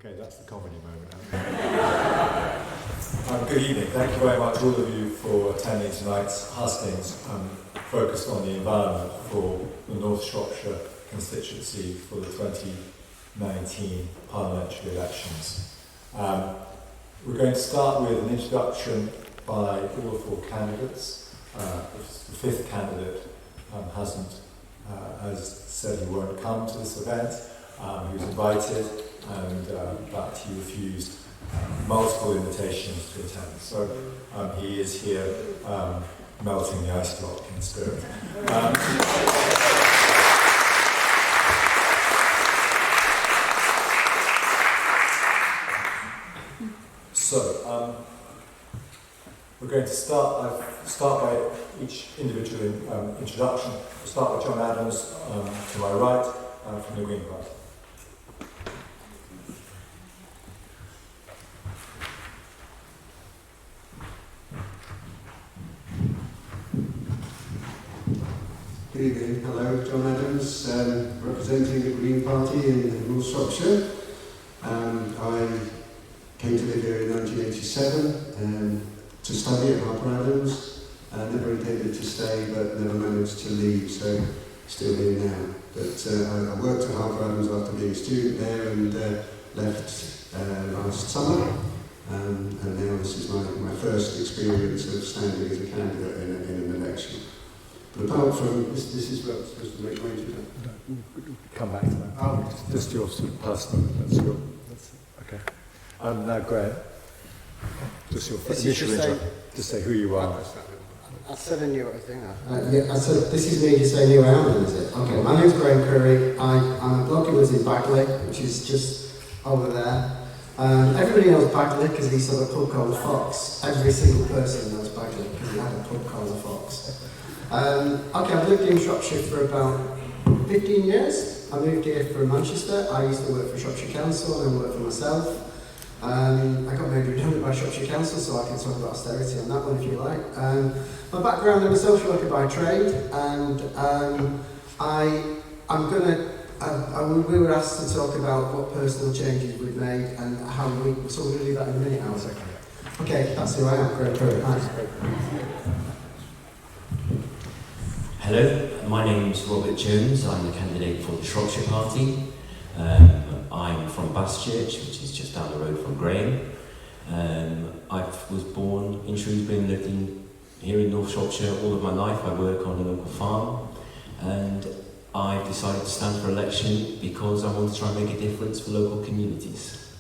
Okay, that's the comedy moment. Good evening. Thank you very much, all of you, for attending tonight's Hustings, focused on the environment for the North Shropshire constituency for the 2019 parliamentary elections. We're going to start with an introduction by all the four candidates. The fifth candidate has said he won't come to this event. He was invited, but he refused multiple invitations to attend. So he is here melting the ice block in spirit. We're going to start by each individual introduction. We'll start with John Adams to my right from the Green Party. Good evening. Hello, John Adams, representing the Green Party in North Shropshire. I came to live here in 1987 to study at Harper Adams. Never intended to stay, but never managed to leave, so still here now. But I worked at Harper Adams after being a student there and left last summer. And now this is my first experience of standing as a candidate in an election. But apart from this is what I'm supposed to make my introduction. Come back to that. Oh, just your sort of personal. That's okay. Now, Graeme, just your initial intro. Just say who you are. I said I knew everything. Yeah, I said this is me to say who I am, is it? Okay, my name's Graeme Currie. I'm a bloke who lives in Bagley, which is just over there. Everybody knows Bagley because he saw a pub called the Fox. Every single person knows Bagley because he had a pub called the Fox. Okay, I've lived in Shropshire for about 15 years. I moved here from Manchester. I used to work for Shropshire Council and work for myself. I got made redundant by Shropshire Council, so I can talk about austerity on that one if you like. My background, I'm a social worker by trade, and we were asked to talk about what personal changes we've made and how so we're going to do that in a minute, Alice. Okay, that's who I am, Graeme Currie. Hi. Hello, my name's Robert Jones. I'm the candidate for the Shropshire Party. I'm from Bastchurch, which is just down the road from Graeme. I was born in Shrewsbury and lived here in North Shropshire all of my life. I work on a local farm, and I've decided to stand for election because I want to try and make a difference for local communities.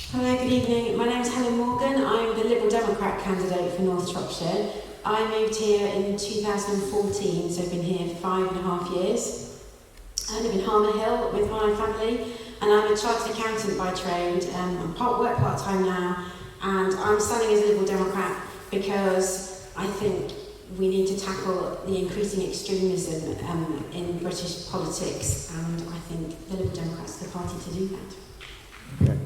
Hello, good evening. My name is Helen Morgan. I'm the Liberal Democrat candidate for North Shropshire. I moved here in 2014, so I've been here for 5.5 years. I live in Harmer Hill with my family, and I'm a chartered accountant by trade. I work part-time now, and I'm standing as a Liberal Democrat because I think we need to tackle the increasing extremism in British politics, and I think the Liberal Democrats are the party to do that. Okay.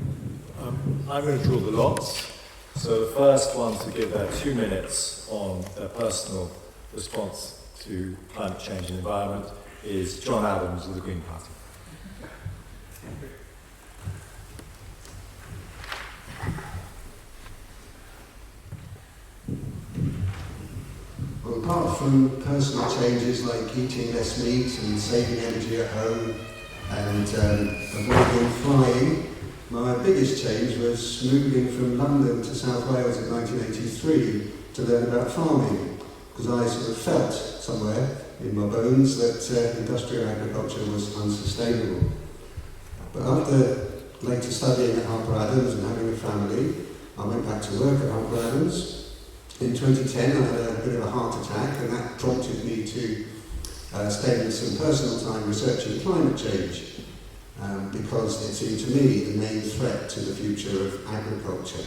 I'm going to draw the lots. So the first one to give their 2 minutes on their personal response to climate change and environment is John Adams of the Green Party. Well, apart from personal changes like eating less meat and saving energy at home and avoiding flying, my biggest change was moving from London to South Wales in 1983 to learn about farming, because I sort of felt somewhere in my bones that industrial agriculture was unsustainable. But after later studying at Harper Adams and having a family, I went back to work at Harper Adams. In 2010 I had a bit of a heart attack, and that prompted me to spend some personal time researching climate change. Because it seemed to me the main threat to the future of agriculture.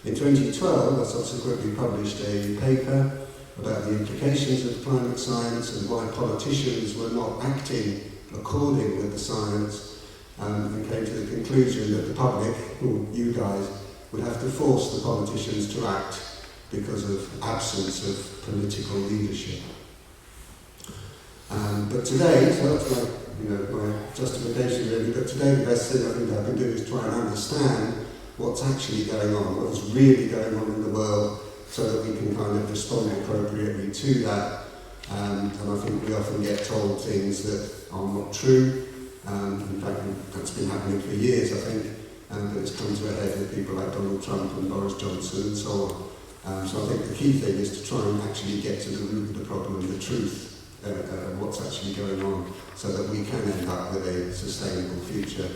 In 2012, I subsequently published a paper about the implications of climate science and why politicians were not acting according with the science, and came to the conclusion that the public, or you guys, would have to force the politicians to act because of absence of political leadership. But today, so that's my my justification really. But today the best thing I think I can do is try and understand what's actually going on, what's really going on in the world, so that we can kind of respond appropriately to that. And I think we often get told things that are not true. In fact, that's been happening for years, I think, but it's come to a head with people like Donald Trump and Boris Johnson and so on. So I think the key thing is to try and actually get to the root of the problem, the truth of what's actually going on, so that we can end up with a sustainable future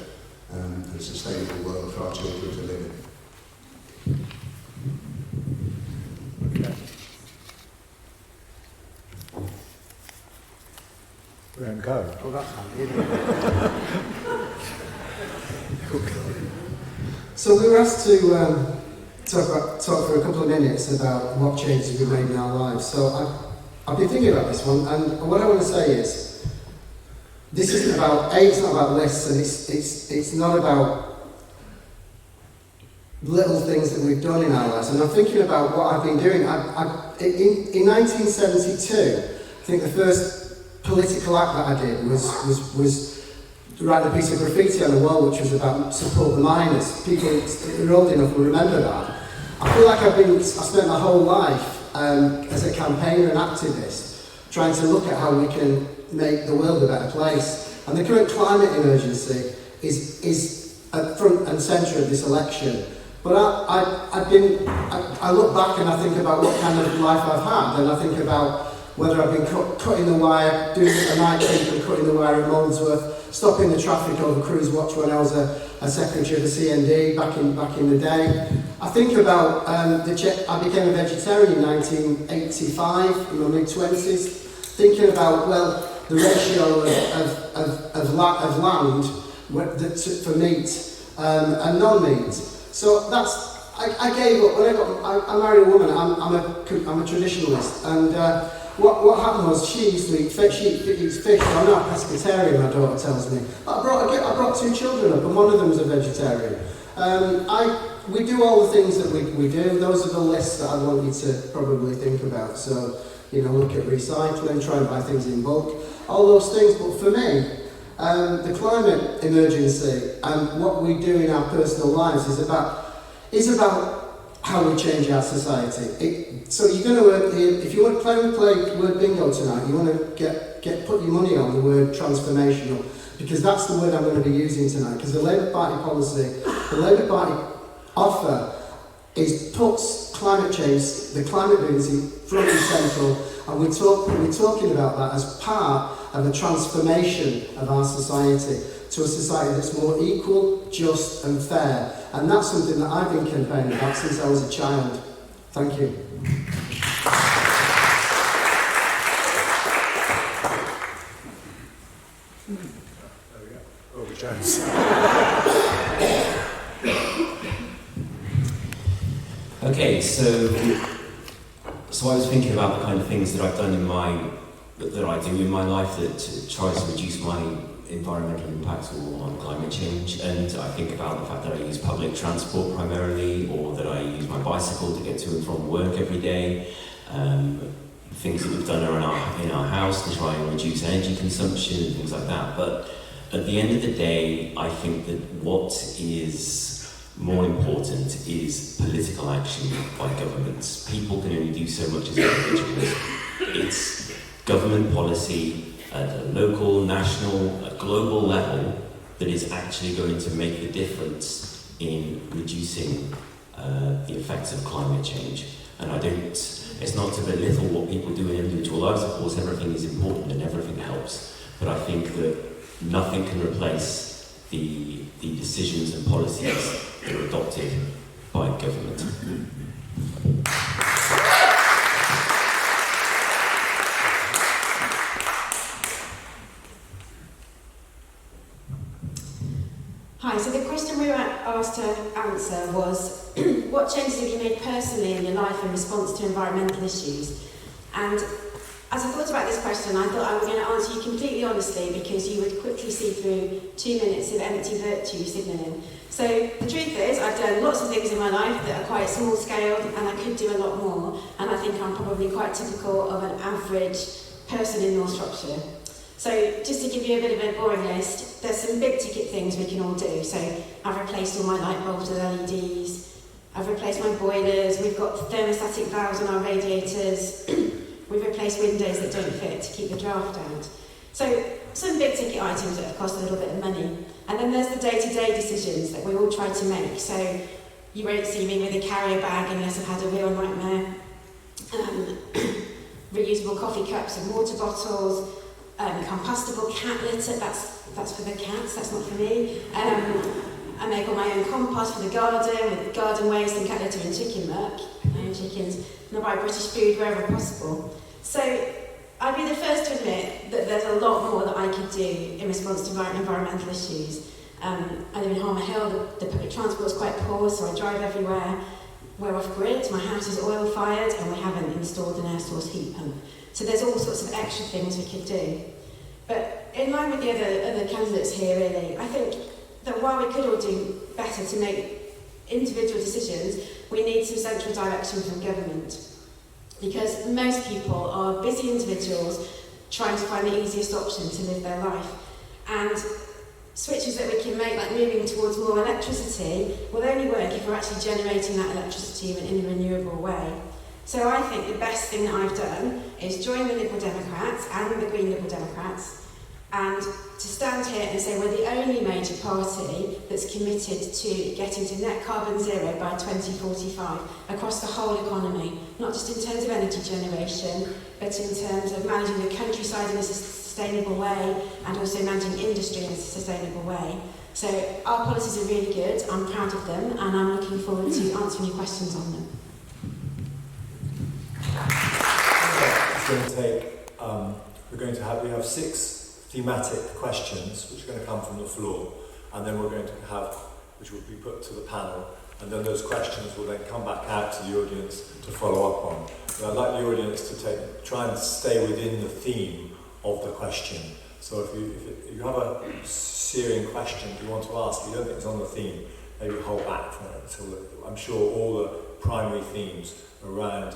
and a sustainable world for our children to live in. Okay. Graeme, go. Oh, that's fine. So we were asked to talk for a couple of minutes about what changes we've made in our lives. So I've been thinking about this one, and what I want to say is, this isn't about, it's not about lists, and it's not about little things that we've done in our lives. And I'm thinking about what I've been doing. In 1972, I think the first political act that I did was write a piece of graffiti on the wall which was about support the miners. People who are old enough will remember that. I feel like I spent my whole life as a campaigner and activist trying to look at how we can make the world a better place. And the current climate emergency is at front and centre of this election. But I look back and I think about what kind of life I've had, and I think about whether I've been cutting the wire, doing a night keep and cutting the wire at Molesworth, stopping the traffic over Cruise Watch when I was a secretary of the CND back in the day. I think about I became a vegetarian in 1985, in my mid-20s, thinking about, well, the ratio of land for meat and non-meat. So I gave up. When I married a woman. I'm a traditionalist, and what happened was she used to eat fish. She eats fish. I'm not a pescatarian. My daughter tells me. But I brought two children up, and one of them is a vegetarian. We do all the things that we do. Those are the lists that I want you to probably think about. So, look at recycling, try and buy things in bulk, all those things. But for me, the climate emergency and what we do in our personal lives is about how we change our society. So you're going to, if you want to play word bingo tonight, you want to put your money on the word transformational, because that's the word I'm going to be using tonight. Because the Labour Party policy, the Labour Party offer puts climate change, the climate emergency, front and central, and we're talking about that as part of a transformation of our society to a society that's more equal, just and fair. And that's something that I've been campaigning about since I was a child. Thank you. There we go. Robert Jones. Okay, so I was thinking about the kind of things that I've done that I do in my life that tries to reduce my environmental impact or on climate change, and I think about the fact that I use public transport primarily, or that I use my bicycle to get to and from work every day, things that we've done in our house to try and reduce energy consumption and things like that. But at the end of the day, I think that what is more important is political action by governments. People can only do so much as individuals. It's government policy at a local, national, a global level that is actually going to make the difference in reducing the effects of climate change. And it's not to belittle what people do in individual lives. Of course, everything is important and everything helps. But I think that nothing can replace the decisions and policies that are adopted by government. Hi, so the question we were asked to answer was, what changes have you made personally in your life in response to environmental issues? And as I thought about this question, I thought I was going to answer you completely honestly, because you would quickly see through 2 minutes of empty virtue signalling. So the truth is, I've done lots of things in my life that are quite small scale, and I could do a lot more. And I think I'm probably quite typical of an average person in North Shropshire. So just to give you a bit of a boring list, there's some big ticket things we can all do. So I've replaced all my light bulbs with LEDs, I've replaced my boilers, we've got thermostatic valves on our radiators, we've replaced windows that don't fit to keep the draft out. So some big ticket items that have cost a little bit of money. And then there's the day-to-day decisions that we all try to make. So you won't see me with a carrier bag unless I've had a real nightmare. Reusable coffee cups and water bottles, compostable cat litter, that's for the cats, that's not for me. I make all my own compost for the garden with garden waste and cat litter and chicken muck, my own chickens, and I buy British food wherever possible. So I'd be the first to admit that there's a lot more that I could do in response to environmental issues. I live in Harmer Hill, the public transport is quite poor, so I drive everywhere. We're off-grid, my house is oil-fired, and we haven't installed an air source heat pump. So there's all sorts of extra things we could do. But in line with the other candidates here, really, I think that while we could all do better to make individual decisions, we need some central direction from government. Because most people are busy individuals trying to find the easiest option to live their life. And switches that we can make, like moving towards more electricity, will only work if we're actually generating that electricity in a renewable way. So I think the best thing that I've done is join the Liberal Democrats and the Green Liberal Democrats, and to stand here and say we're the only major party that's committed to getting to net carbon zero by 2045 across the whole economy, not just in terms of energy generation, but in terms of managing the countryside in a sustainable way and also managing industry in a sustainable way. So our policies are really good, I'm proud of them, and I'm looking forward to answering your questions on them. We have 6 thematic questions which are going to come from the floor, and then we're going to have, which will be put to the panel, and then those questions will then come back out to the audience to follow up on. But I'd like the audience to try and stay within the theme of the question. So if you have a searing question you want to ask, you don't think it's on the theme, maybe hold back from it. So I'm sure all the primary themes around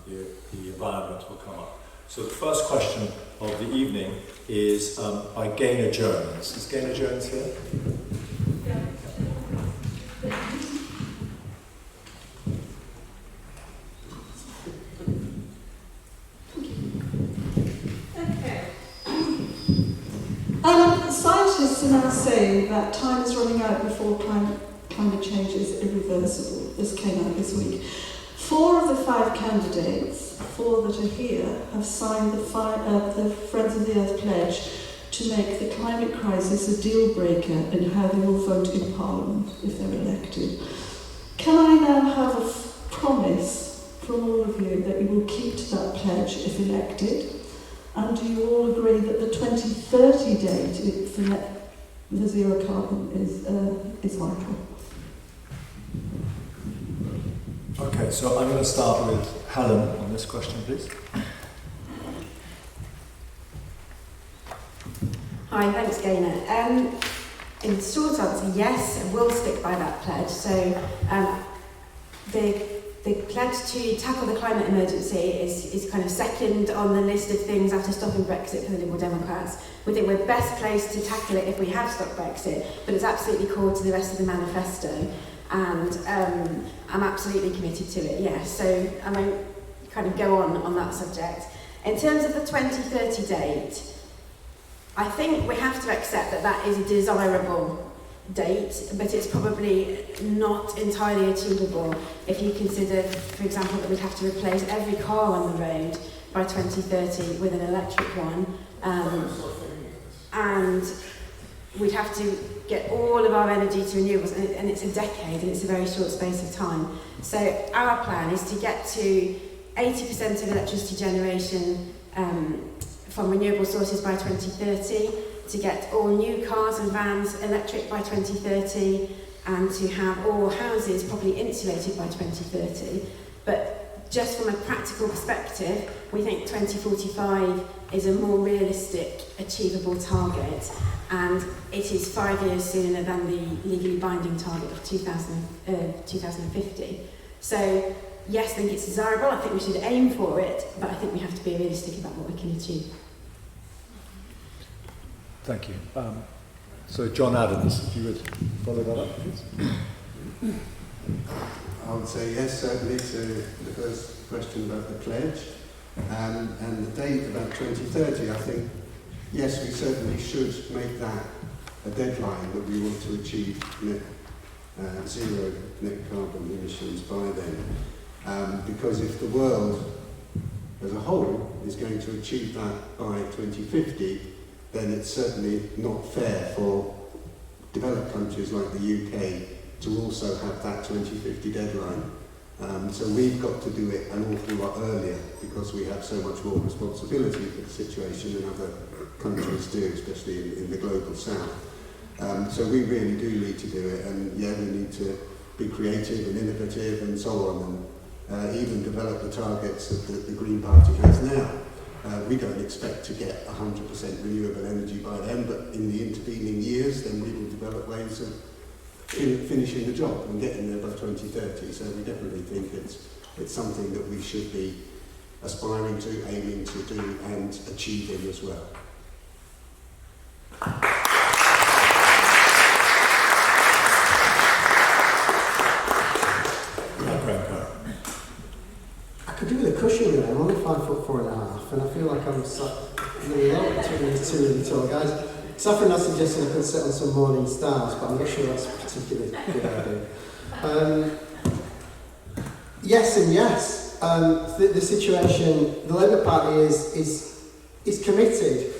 the environment will come up. So the first question of the evening is by Gaynor Jones. Is Gaynor Jones here? Yeah. Okay. Scientists are now saying that time is running out before climate change is irreversible. This came out this week. 4 of the 5 candidates, 4 that are here, have signed the Friends of the Earth pledge to make the climate crisis a deal breaker in how they will vote in Parliament if they're elected. Can I now have a promise from all of you that you will keep to that pledge if elected? And do you all agree that the 2030 date for the zero carbon is vital? Okay, so I'm going to start with Helen on this question, please. Hi, thanks Gaynor. In short answer, yes, and we'll stick by that pledge. So the pledge to tackle the climate emergency is kind of second on the list of things after stopping Brexit for the Liberal Democrats. We think we're best placed to tackle it if we have stopped Brexit, but it's absolutely core to the rest of the manifesto. And I'm absolutely committed to it, yes. So I won't kind of go on that subject. In terms of the 2030 date, I think we have to accept that that is a desirable date, but it's probably not entirely achievable if you consider, for example, that we'd have to replace every car on the road by 2030 with an electric one. And we'd have to get all of our energy to renewables, and it's a decade, and it's a very short space of time. So our plan is to get to 80% of electricity generation from renewable sources by 2030, to get all new cars and vans electric by 2030, and to have all houses properly insulated by 2030. But just from a practical perspective, we think 2045 is a more realistic, achievable target, and it is 5 years sooner than the legally binding target of 2050. So yes, I think it's desirable, I think we should aim for it, but I think we have to be realistic about what we can achieve. Thank you. So John Adams, if you would follow that up, please. I would say yes, certainly, to the first question about the pledge. And the date about 2030, I think, yes, we certainly should make that a deadline that we want to achieve net zero net carbon emissions by then. Because if the world as a whole is going to achieve that by 2050, then it's certainly not fair for developed countries like the UK to also have that 2050 deadline. So we've got to do it an awful lot earlier because we have so much more responsibility for the situation than other countries do, especially in the global south. So we really do need to do it, and yeah, we need to be creative and innovative and so on, and even develop the targets that the Green Party has now. We don't expect to get 100% renewable energy by then, but in the intervening years, then we will develop ways of finishing the job and getting there by 2030. So we definitely think it's something that we should be aspiring to, aiming to do, and achieving as well. I could do with a cushion there. I'm only 5'4.5", and I feel like I'm sat really low between these two really tall guys. Saffron has suggested I could sit on some morning stars, but I'm not sure that's a particularly good idea. Yes and yes. The situation, the Labour Party is committed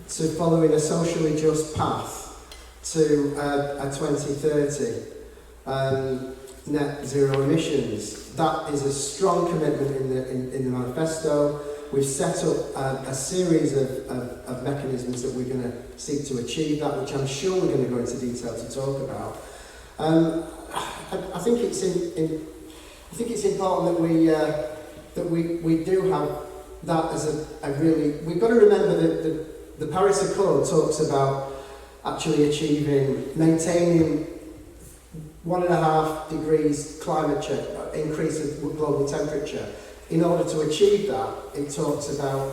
to following a socially just path to a 2030 net zero emissions. That is a strong commitment in the manifesto. We've set up a series of mechanisms that we're going to seek to achieve that, which I'm sure we're going to go into detail to talk about. I think it's important that we do have that as a really. We've got to remember that the Paris Accord talks about actually maintaining 1.5 degrees climate change increase of global temperature. In order to achieve that, it talks about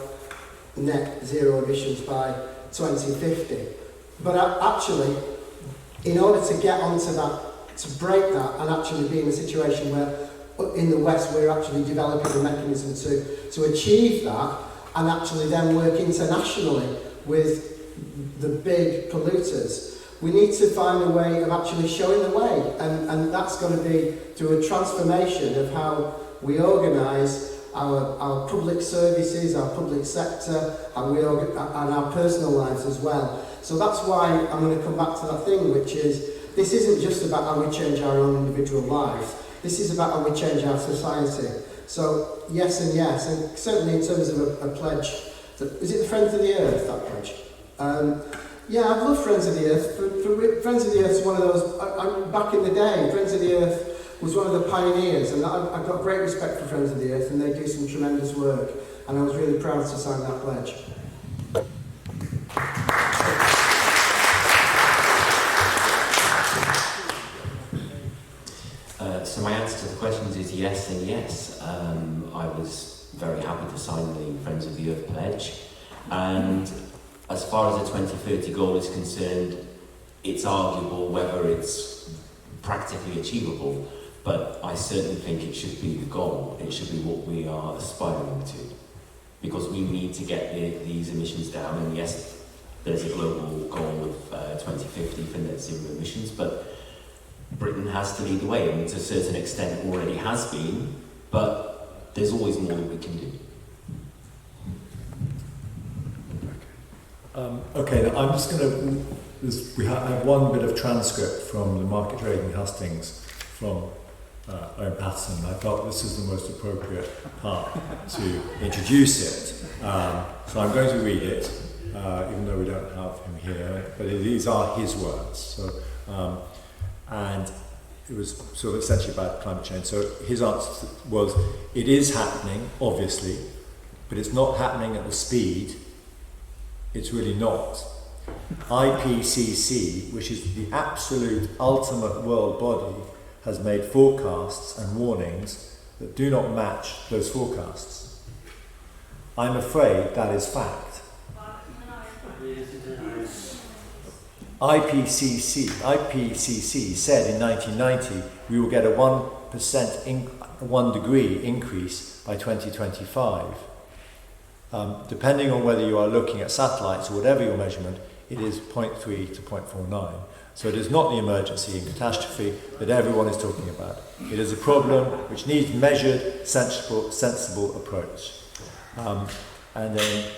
net zero emissions by 2050. But actually, in order to get onto that, to break that, and actually be in a situation where in the West we're actually developing a mechanism to achieve that, and actually then work internationally with the big polluters, we need to find a way of actually showing the way, and that's going to be through a transformation of how we organise our public services, our public sector, and our personal lives as well. So that's why I'm going to come back to that thing, which is, this isn't just about how we change our own individual lives, this is about how we change our society. So yes and yes, and certainly in terms of a pledge, is it the Friends of the Earth, that pledge? Yeah, I've loved Friends of the Earth. Friends of the Earth is one of those, back in the day, Friends of the Earth was one of the pioneers, and I've got great respect for Friends of the Earth, and they do some tremendous work, and I was really proud to sign that pledge. So my answer to the questions is yes and yes. I was very happy to sign the Friends of the Earth pledge, and as far as the 2030 goal is concerned, it's arguable whether it's practically achievable, but I certainly think it should be the goal. It should be what we are aspiring to, because we need to get these emissions down. And yes, there's a global goal of 2050 for net zero emissions, but Britain has to lead the way, and to a certain extent already has been, but there's always more that we can do. Okay, now I'm just going to. I have one bit of transcript from the market trading Hustings from Owen Patterson. I thought this is the most appropriate part to introduce it. So I'm going to read it, even though we don't have him here, but these are his words. So, and it was sort of essentially about climate change. So his answer was, it is happening, obviously, but it's not happening at the speed. It's really not. IPCC, which is the absolute ultimate world body, has made forecasts and warnings that do not match those forecasts. I'm afraid that is fact. IPCC said in 1990 we will get a 1 degree increase by 2025. Depending on whether you are looking at satellites or whatever your measurement, it is 0.3 to 0.49. So it is not the emergency and catastrophe that everyone is talking about. It is a problem which needs measured, sensible approach. And then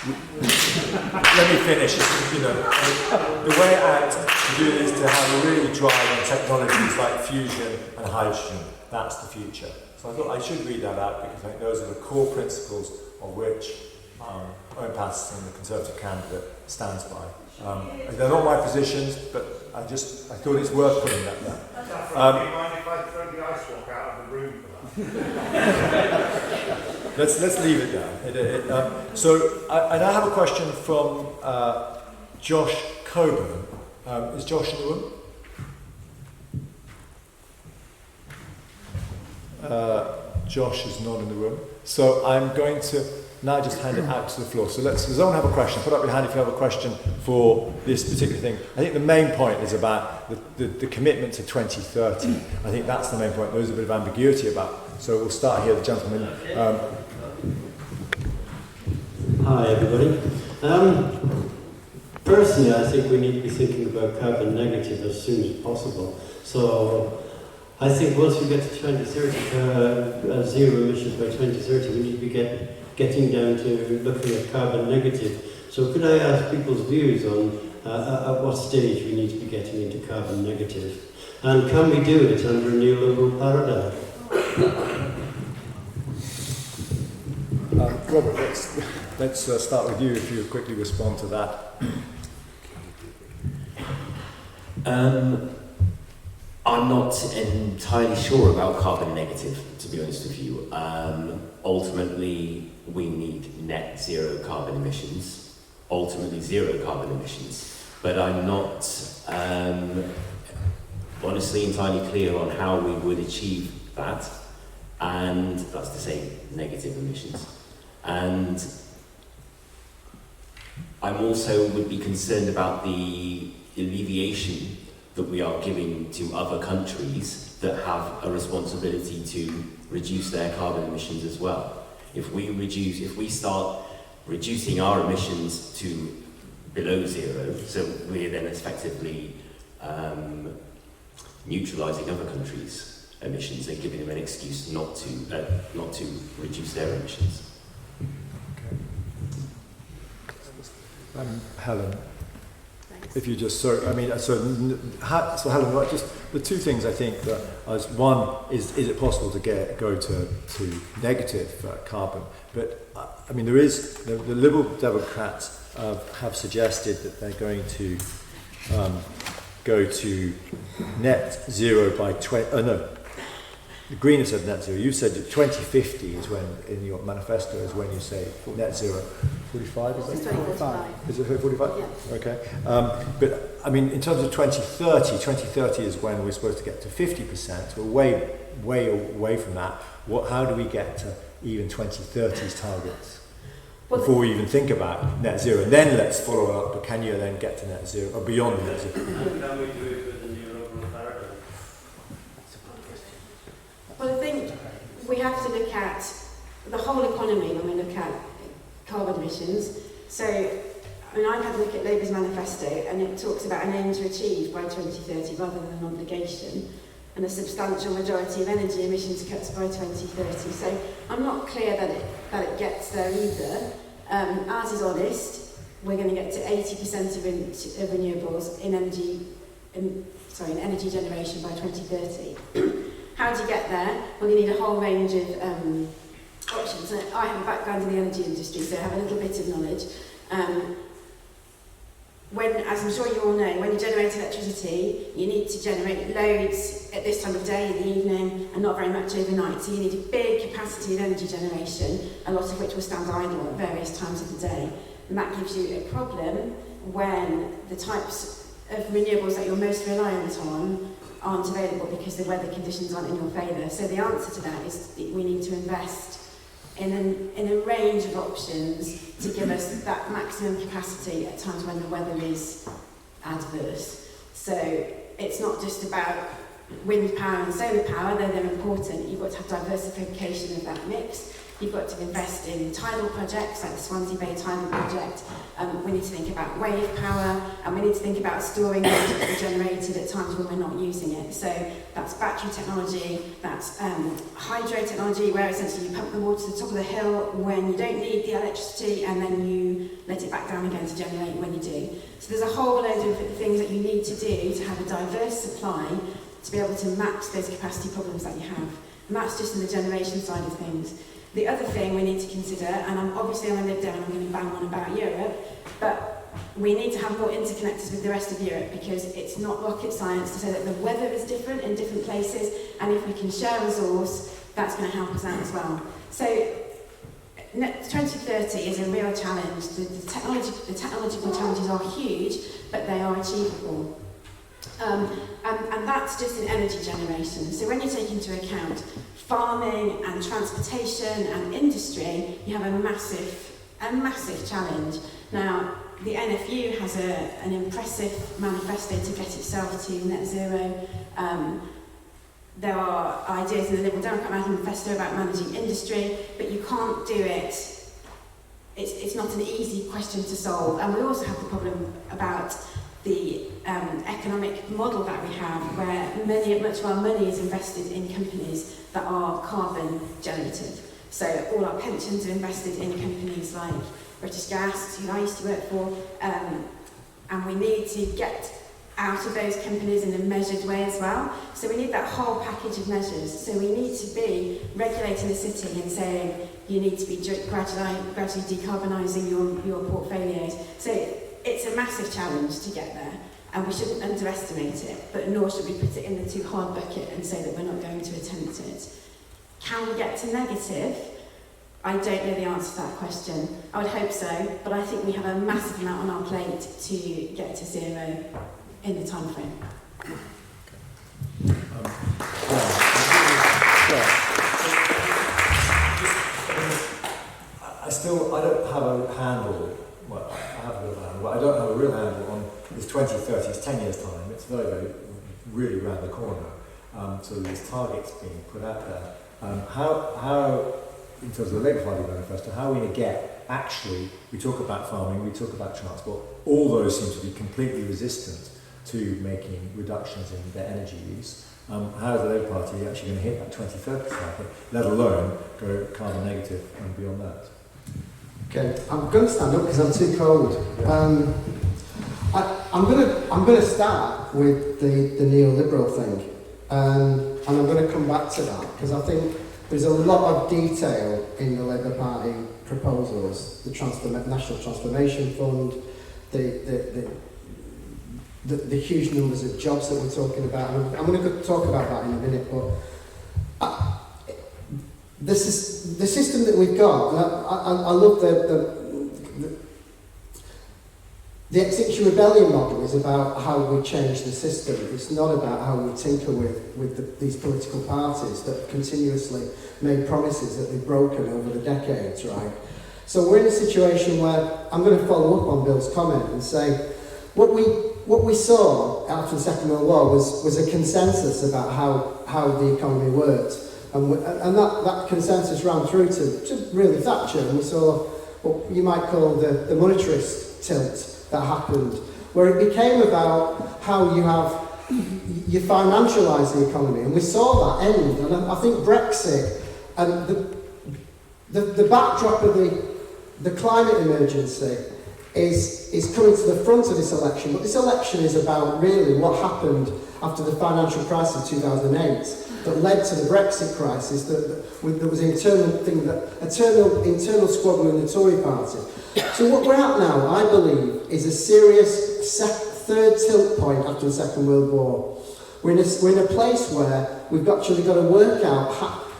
let me finish. The way out to do this is to have a really drive on technologies like fusion and hydrogen. That's the future. So I thought I should read that out because I think those are the core principles of which Owen Patterson, the Conservative candidate, stands by. They're not my positions, but I thought it's worth putting that down. Do you mind if I throw the ice walk out of the room for that? Let's leave it down. And I have a question from Josh Coburn. Is Josh in the room? Josh is not in the room. So I'm going to now just hand it out to the floor. So does anyone have a question? Put up your hand if you have a question for this particular thing. I think the main point is about the commitment to 2030. I think that's the main point. There's a bit of ambiguity about. So we'll start here, the gentleman. Hi everybody. Personally, I think we need to be thinking about carbon negative as soon as possible. So I think once we get to 2030, zero emissions by 2030, we need to be getting down to looking at carbon negative. So could I ask people's views on at what stage we need to be getting into carbon negative? And can we do it under a neoliberal paradigm? Robert, let's start with you if you quickly respond to that. I'm not entirely sure about carbon negative, to be honest with you. Ultimately, we need net zero carbon emissions, ultimately zero carbon emissions. But I'm not honestly entirely clear on how we would achieve that, and that's to say negative emissions. And I'm also would be concerned about the alleviation that we are giving to other countries that have a responsibility to reduce their carbon emissions as well. If we start reducing our emissions to below zero, so we're then effectively neutralising other countries' emissions and giving them an excuse not to reduce their emissions. Helen, if you just Helen, just the two things I think that one is it possible to go to negative carbon? But I mean, the Liberal Democrats have suggested that they're going to go to net zero by the Green has said net zero. You said that 2050 is when, in your manifesto, is when you say net zero. 45, is that? 2045. Is it 45? Yeah. Okay. But, I mean, in terms of 2030 is when we're supposed to get to 50%. We're way away from that. How do we get to even 2030's targets? Before we even think about net zero. And then let's follow it up, but can you then get to net zero, or beyond net zero? Can we do it with the neoliberal paradigm? Well, I think we have to look at the whole economy when we look at carbon emissions. So, I mean, I've had a look at Labour's manifesto, and it talks about an aim to achieve by 2030 rather than an obligation, and a substantial majority of energy emissions cuts by 2030. So I'm not clear that it gets there either. Ours is honest. We're going to get to 80% of renewables in energy generation by 2030. How do you get there? Well, you need a whole range of options. And I have a background in the energy industry, so I have a little bit of knowledge. As I'm sure you all know, when you generate electricity, you need to generate loads at this time of day, in the evening, and not very much overnight. So you need a big capacity of energy generation, a lot of which will stand idle at various times of the day. And that gives you a problem when the types of renewables that you're most reliant on aren't available because the weather conditions aren't in your favour. So the answer to that is we need to invest in a range of options to give us that maximum capacity at times when the weather is adverse. So it's not just about wind power and solar power, though they're important. You've got to have diversification of that mix. You've got to invest in tidal projects like the Swansea Bay Tidal Project. We need to think about wave power, and we need to think about storing energy that we generated at times when we're not using it. So that's battery technology, that's hydro technology, where essentially you pump the water to the top of the hill when you don't need the electricity, and then you let it back down again to generate when you do. So there's a whole load of things that you need to do to have a diverse supply to be able to match those capacity problems that you have. And that's just in the generation side of things. The other thing we need to consider, and obviously I'm a Lib Dem and I'm going to bang on about Europe, but we need to have more interconnectors with the rest of Europe, because it's not rocket science to say that the weather is different in different places, and if we can share resource, that's going to help us out as well. So 2030 is a real challenge. The technological challenges are huge, but they are achievable. And that's just in energy generation. So when you take into account farming and transportation and industry, you have a massive challenge. Now, the NFU has an impressive manifesto to get itself to net zero. There are ideas in the Liberal Democrat manifesto about managing industry, but you can't do it. It's not an easy question to solve. And we also have the problem about the economic model that we have, where much of our money is invested in companies that are carbon generative. So all our pensions are invested in companies like British Gas, who I used to work for, and we need to get out of those companies in a measured way as well. So we need that whole package of measures. So we need to be regulating the city and saying you need to be gradually decarbonising your portfolios. So it's a massive challenge to get there, and we shouldn't underestimate it, but nor should we put it in the too hard bucket and say that we're not going to attempt it. Can we get to negative? I don't know the answer to that question. I would hope so, but I think we have a massive amount on our plate to get to zero in the time frame. I don't have a handle. Well, I have a little handle, but I don't have a real handle on this 2030. It's 10 years' time. It's very, really around the corner. So there's targets being put out there. How, in terms of the Labour Party manifesto, how are we going to get, actually, we talk about farming, we talk about transport, all those seem to be completely resistant to making reductions in their energy use. How is the Labour Party actually going to hit that 2030 target, let alone go carbon negative and beyond that? Okay, I'm going to stand up because I'm too cold. I'm going to start with the neoliberal thing, and I'm going to come back to that because I think there's a lot of detail in the Labour Party proposals, the National Transformation Fund, the huge numbers of jobs that we're talking about. I'm going to talk about that in a minute, but the system that we've got, and I love the Extinction Rebellion model is about how we change the system. It's not about how we tinker with these political parties that have continuously made promises that they've broken over the decades, right? So we're in a situation where I'm going to follow up on Bill's comment and say what we saw after the Second World War was a consensus about how the economy worked. And that consensus ran through to really Thatcher, and we saw what you might call the monetarist tilt that happened, where it became about how you financialise the economy, and we saw that end. And I think Brexit and the backdrop of the climate emergency is coming to the front of this election, but this election is about really what happened after the financial crisis of 2008 that led to the Brexit crisis, that there was an internal squabble in the Tory party. So what we're at now, I believe, is a serious third tilt point after the Second World War. We're in a place where we've actually got to work out,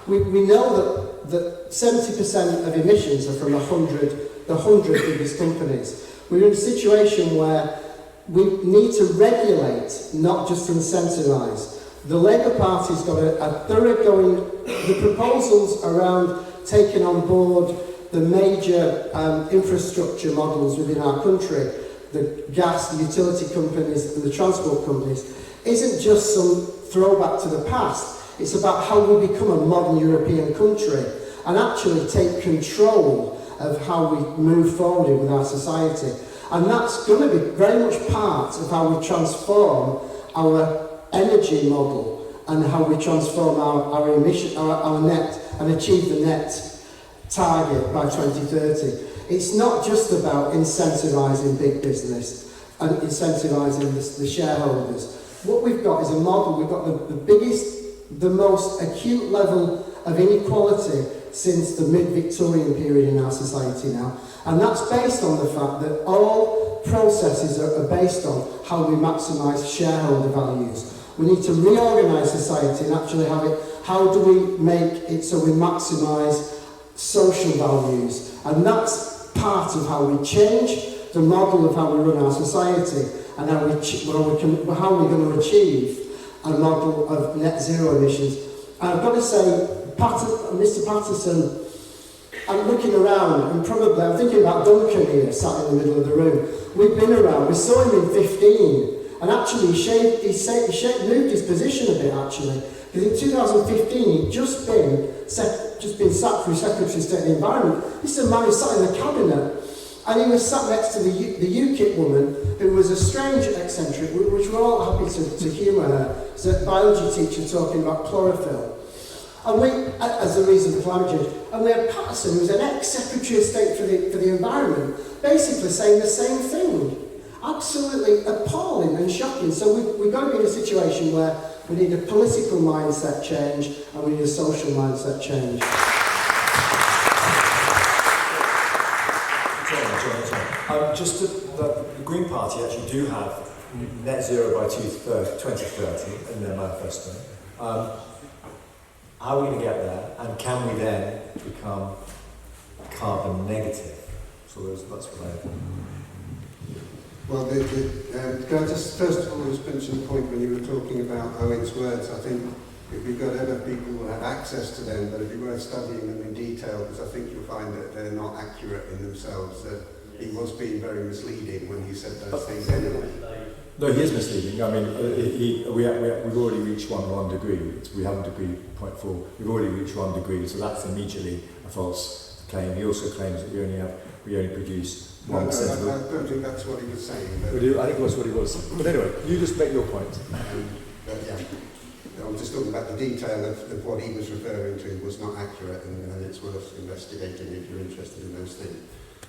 we know that 70% of emissions are from the 100 biggest companies. We're in a situation where we need to regulate, not just incentivise. The Labour Party's got a thoroughgoing, the proposals around taken on board the major infrastructure models within our country, the gas, the utility companies and the transport companies, isn't just some throwback to the past. It's about how we become a modern European country and actually take control of how we move forward with our society. And that's going to be very much part of how we transform our energy model and how we transform our emission, our net, and achieve the net target by 2030. It's not just about incentivising big business and incentivising the shareholders. What we've got is a model, we've got the biggest, the most acute level of inequality since the mid-Victorian period in our society now. And that's based on the fact that all processes are based on how we maximise shareholder values. We need to reorganise society and actually have it, how do we make it so we maximise social values? And that's part of how we change the model of how we run our society and how we're going to achieve a model of net zero emissions. And I've got to say, Mr. Patterson, I'm looking around and probably, I'm thinking about Duncan here, sat in the middle of the room. We've been around, we saw him in 15, and actually he moved his position a bit actually, because in 2015 he'd just been sacked for Secretary of State of the Environment. This is a man who sat in the cabinet, and he was sat next to the UKIP woman, who was a strange eccentric, which we're all happy to humour her. It's a biology teacher talking about chlorophyll. And we, as a reason for climate change, and we had Patterson, who was an ex-Secretary of State for the Environment, basically saying the same thing. Absolutely appalling and shocking. So we've got to be in a situation where we need a political mindset change and we need a social mindset change. The Green Party actually do have net zero by 2030 in their manifesto. How are we going to get there, and can we then become carbon negative? So that's what I think. Well, can I just first of all just mention the point when you were talking about Owen's words? I think if we've got other people who have access to them, but it'd be worth studying them in detail, because I think you'll find that they're not accurate in themselves. That he was being very misleading when he said those things anyway. No, he is misleading. I mean, we've already reached 1 degree. We have a degree 0.4. We've already reached 1 degree, so that's immediately a false claim. He also claims that we only produce 1%. I don't think that's what he was saying. I think that's what he was saying. But anyway, you just make your point. I'm just talking about the detail of what he was referring to was not accurate, and it's worth investigating if you're interested in those things.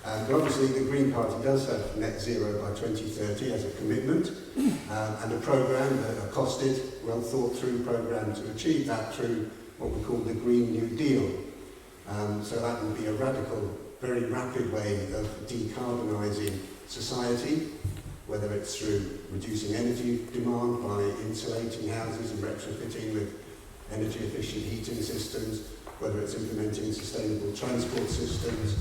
But obviously the Green Party does have net zero by 2030 as a commitment and a programme, a costed, well thought through programme to achieve that through what we call the Green New Deal. So that would be a radical, very rapid way of decarbonising society, whether it's through reducing energy demand by insulating houses and retrofitting with energy efficient heating systems, whether it's implementing sustainable transport systems,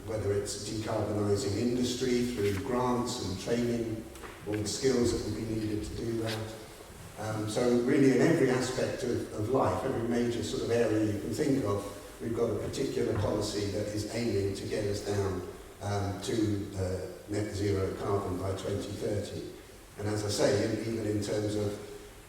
whether it's decarbonising industry through grants and training, all the skills that will be needed to do that. So really in every aspect of life, every major sort of area you can think of, we've got a particular policy that is aiming to get us down to net zero carbon by 2030. And as I say, even in terms of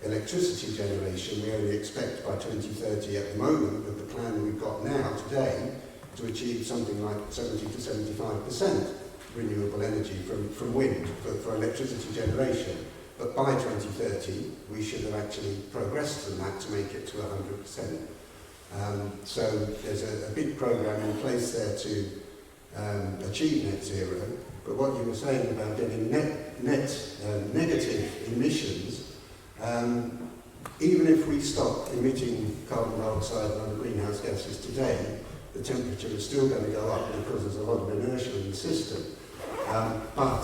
electricity generation, we only expect by 2030 at the moment, with the plan we've got now today, to achieve something like 70 to 75% renewable energy from wind for electricity generation. But by 2030, we should have actually progressed from that to make it to 100%. So there's a big programme in place there to achieve net zero. But what you were saying about getting net negative emissions, even if we stop emitting carbon dioxide and other greenhouse gases today, the temperature is still going to go up because there's a lot of inertia in the system. But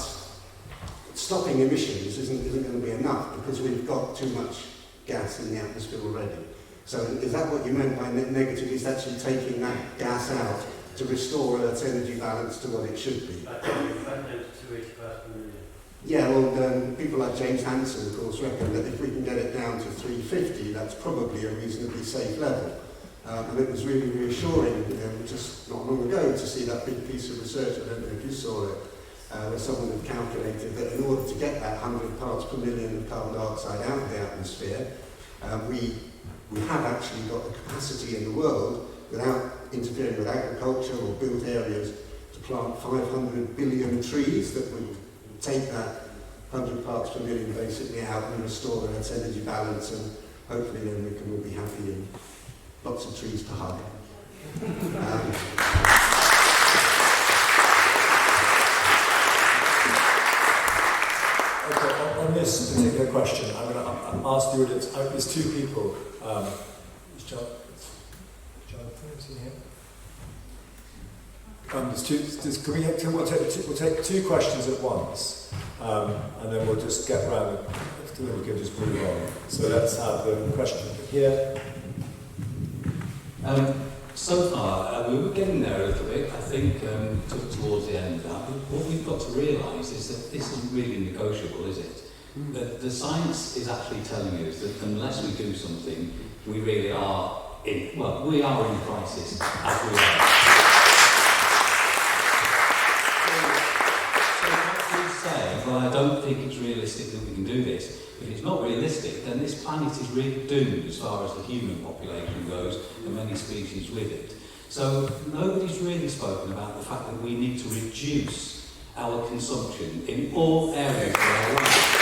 stopping emissions isn't going to be enough because we've got too much gas in the atmosphere already. So is that what you meant by net negative? Is actually taking that gas out to restore Earth's energy balance to what it should be? Yeah, well, people like James Hansen, of course, reckon that if we can get it down to 350, that's probably a reasonably safe level. And it was really reassuring, just not long ago, to see that big piece of research, I don't know if you saw it, where someone had calculated that in order to get that 100 parts per million of carbon dioxide out of the atmosphere, we have actually got the capacity in the world, without interfering with agriculture or built areas, to plant 500 billion trees that would take that 100 parts per million basically out and restore Earth's energy balance, and hopefully then we can all be happy and lots of trees to hug. Okay, on this particular question, I'm going to ask the audience. There's two people. Is Jonathan, is he here? There's two. We'll take two questions at once, and then we'll just get round. Then we can just move on. So let's have the question here. So far, we were getting there a little bit, I think, towards the end of that. But what we've got to realise is that this isn't really negotiable, is it? The science is actually telling us that unless we do something, we really are in crisis, as we are. So we say, well, I don't think it's realistic that we can do this. If it's not realistic, then this planet is really doomed as far as the human population goes, and many species with it. So nobody's really spoken about the fact that we need to reduce our consumption in all areas of our life.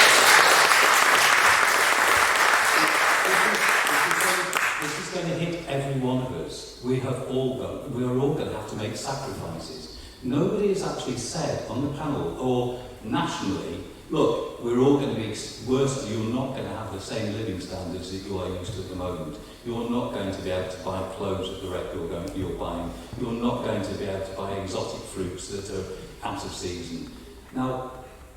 This is going to hit every one of us. We are all going to have to make sacrifices. Nobody has actually said on the panel or nationally, look, we're all going to be worse. You're not going to have the same living standards that you are used to at the moment. You're not going to be able to buy clothes at the rate you're buying. You're not going to be able to buy exotic fruits that are out of season. Now,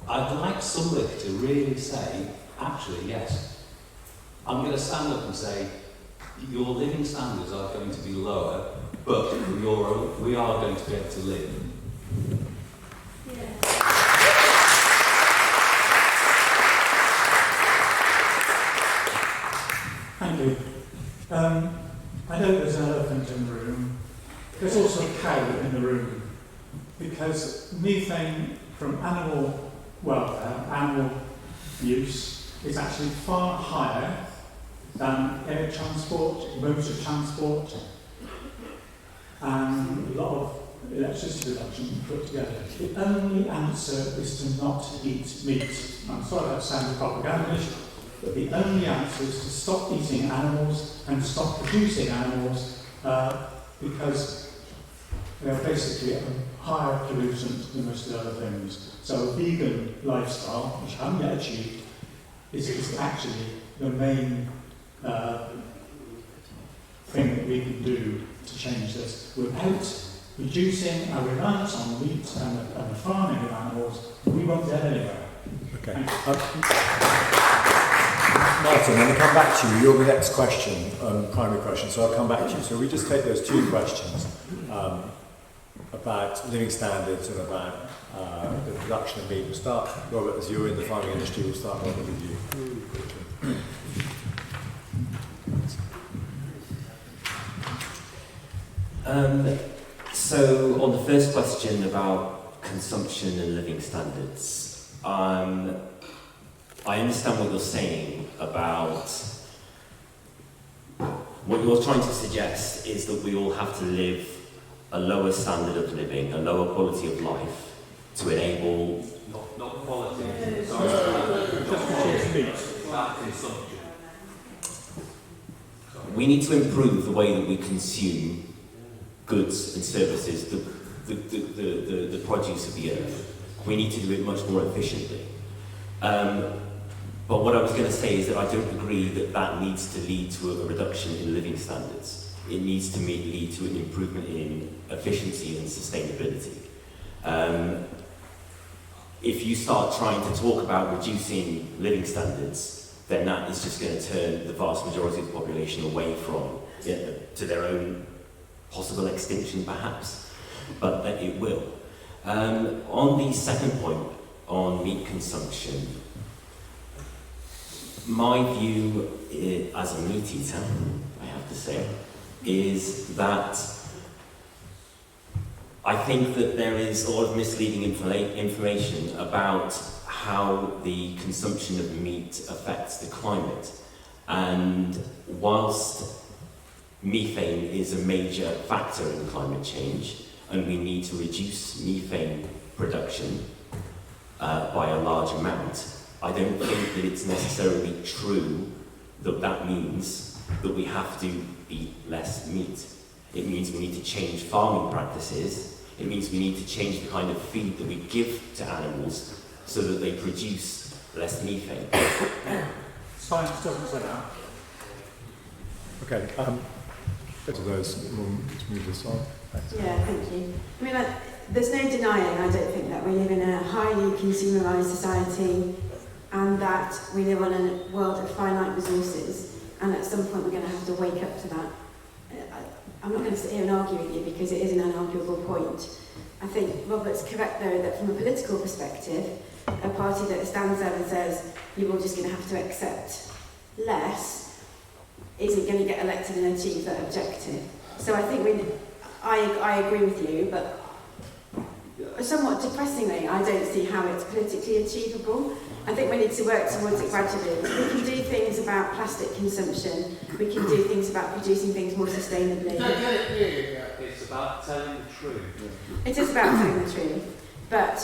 I'd like somebody to really say, actually, yes, I'm going to stand up and say, your living standards are going to be lower, but we are going to be able to live. Thank you. I know there's an elephant in the room. There's also a cow in the room, because methane from animal welfare, animal use, is actually far higher than air transport, motor transport, and a lot of electricity production put together. The only answer is to not eat meat. I'm sorry that sounds propagandish, but the only answer is to stop eating animals and stop producing animals because they're basically a higher pollutant than most of the other things. So a vegan lifestyle, which I haven't yet achieved, is actually the main thing that we can do to change this. Without reducing our reliance on meat and the farming of animals, we won't get anywhere. Okay. Martin, I'm going to come back to you. You're the next question, primary question, so I'll come back to you. So we just take those two questions about living standards and about the production of meat. We'll start, Robert, as you're in the farming industry, we'll start Robert with you. So on the first question about consumption and living standards, I understand what you're saying about what you're trying to suggest is that we all have to live a lower standard of living, a lower quality of life to enable... Not quality. Consumption. We need to improve the way that we consume goods and services, the produce of the earth. We need to do it much more efficiently. But what I was going to say is that I don't agree that that needs to lead to a reduction in living standards. It needs to lead to an improvement in efficiency and sustainability. If you start trying to talk about reducing living standards, then that is just going to turn the vast majority of the population away from to their own possible extinction, perhaps. But it will. On the second point, on meat consumption, my view as a meat eater, I have to say, is that I think that there is a lot of misleading information about how the consumption of meat affects the climate. And whilst methane is a major factor in climate change, and we need to reduce methane production by a large amount, I don't think that it's necessarily true that that means that we have to eat less meat. It means we need to change farming practices. It means we need to change the kind of feed that we give to animals so that they produce less methane. Science doesn't say that. Okay, go to those. We'll move this on. Thanks. Yeah, thank you. I mean, there's no denying, I don't think, that we live in a highly consumerised society and that we live on a world of finite resources, and at some point we're going to have to wake up to that. I'm not going to sit here and argue with you because it is an unarguable point. I think Robert's correct though that from a political perspective, a party that stands there and says you're all just going to have to accept less isn't going to get elected and achieve that objective. So I think I agree with you, but somewhat depressingly, I don't see how it's politically achievable. I think we need to work towards it gradually. We can do things about plastic consumption. We can do things about producing things more sustainably. No, get it here. It's about telling the truth. It is about telling the truth. But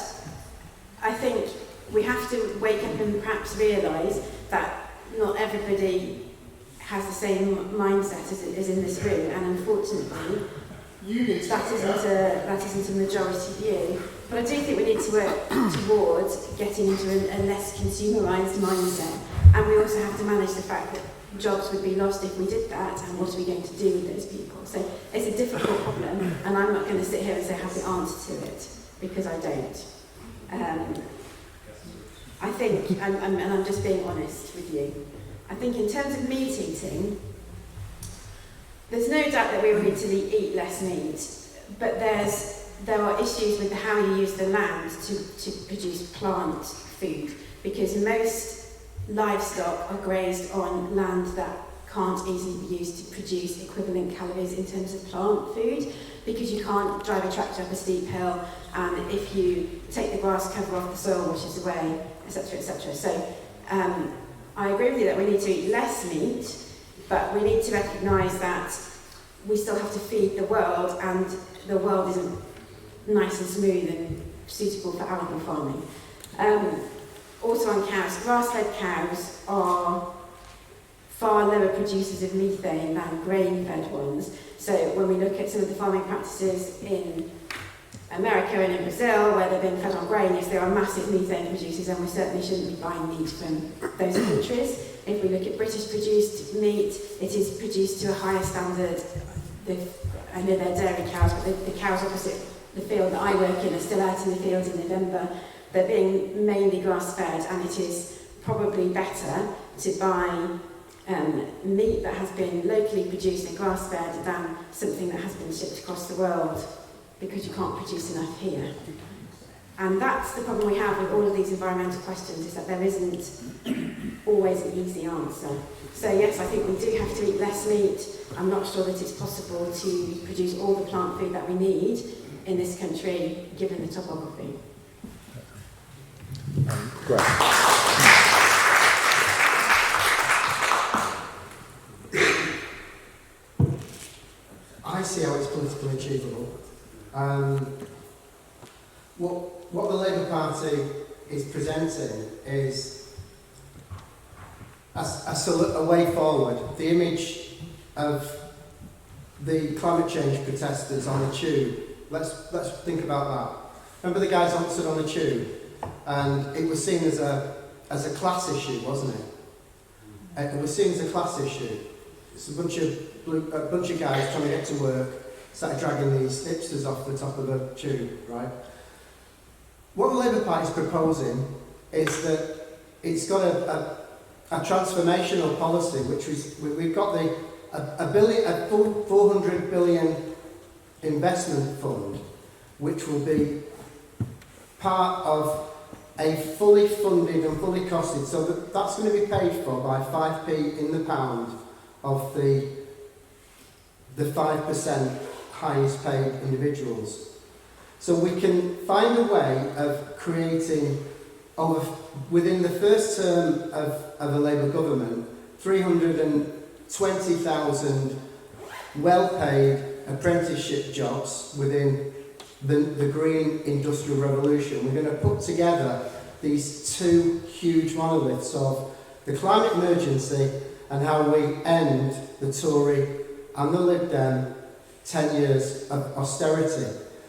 I think we have to wake up and perhaps realise that not everybody has the same mindset as in this room, and unfortunately, that isn't a majority view. But I do think we need to work towards getting into a less consumerised mindset, and we also have to manage the fact that jobs would be lost if we did that, and what are we going to do with those people? So it's a difficult problem, and I'm not going to sit here and say I have the answer to it, because I don't. I think, and I'm just being honest with you, I think in terms of meat eating, there's no doubt that we all need to eat less meat, but there are issues with how you use the land to produce plant food, because most livestock are grazed on land that can't easily be used to produce equivalent calories in terms of plant food, because you can't drive a tractor up a steep hill, and if you take the grass cover off, the soil washes away, etc., etc. So I agree with you that we need to eat less meat, but we need to recognise that we still have to feed the world, and the world isn't nice and smooth and suitable for animal farming. Also on cows, grass-fed cows are far lower producers of methane than grain-fed ones. So when we look at some of the farming practices in America and in Brazil, where they've been fed on grain, yes, they are massive methane producers, and we certainly shouldn't be buying meat from those countries. If we look at British-produced meat, it is produced to a higher standard. I know they're dairy cows, but the cows opposite the field that I work in are still out in the field in November. They're being mainly grass-fed, and it is probably better to buy meat that has been locally produced and grass-fed than something that has been shipped across the world, because you can't produce enough here. And that's the problem we have with all of these environmental questions, is that there isn't always an easy answer. So yes, I think we do have to eat less meat. I'm not sure that it's possible to produce all the plant food that we need in this country, given the topography. Great. I see how it's politically achievable. What the Labour Party is presenting is a way forward. The image of the climate change protesters on the tube. Let's think about that. Remember the guys stood on the tube, and it was seen as a class issue, wasn't it? It was seen as a class issue. It's a bunch of guys trying to get to work, started dragging these hipsters off the top of the tube, right? What the Labour Party is proposing is that it's got a transformational policy, which we've got a 400 billion investment fund, which will be part of a fully funded and fully costed, so that's going to be paid for by 5p in the pound of the the 5% highest paid individuals. So we can find a way of creating, within the first term of a Labour government, 320,000 well-paid apprenticeship jobs within the green industrial revolution. We're going to put together these two huge monoliths of the climate emergency and how we end the Tory and the Lib Dem 10 years of austerity.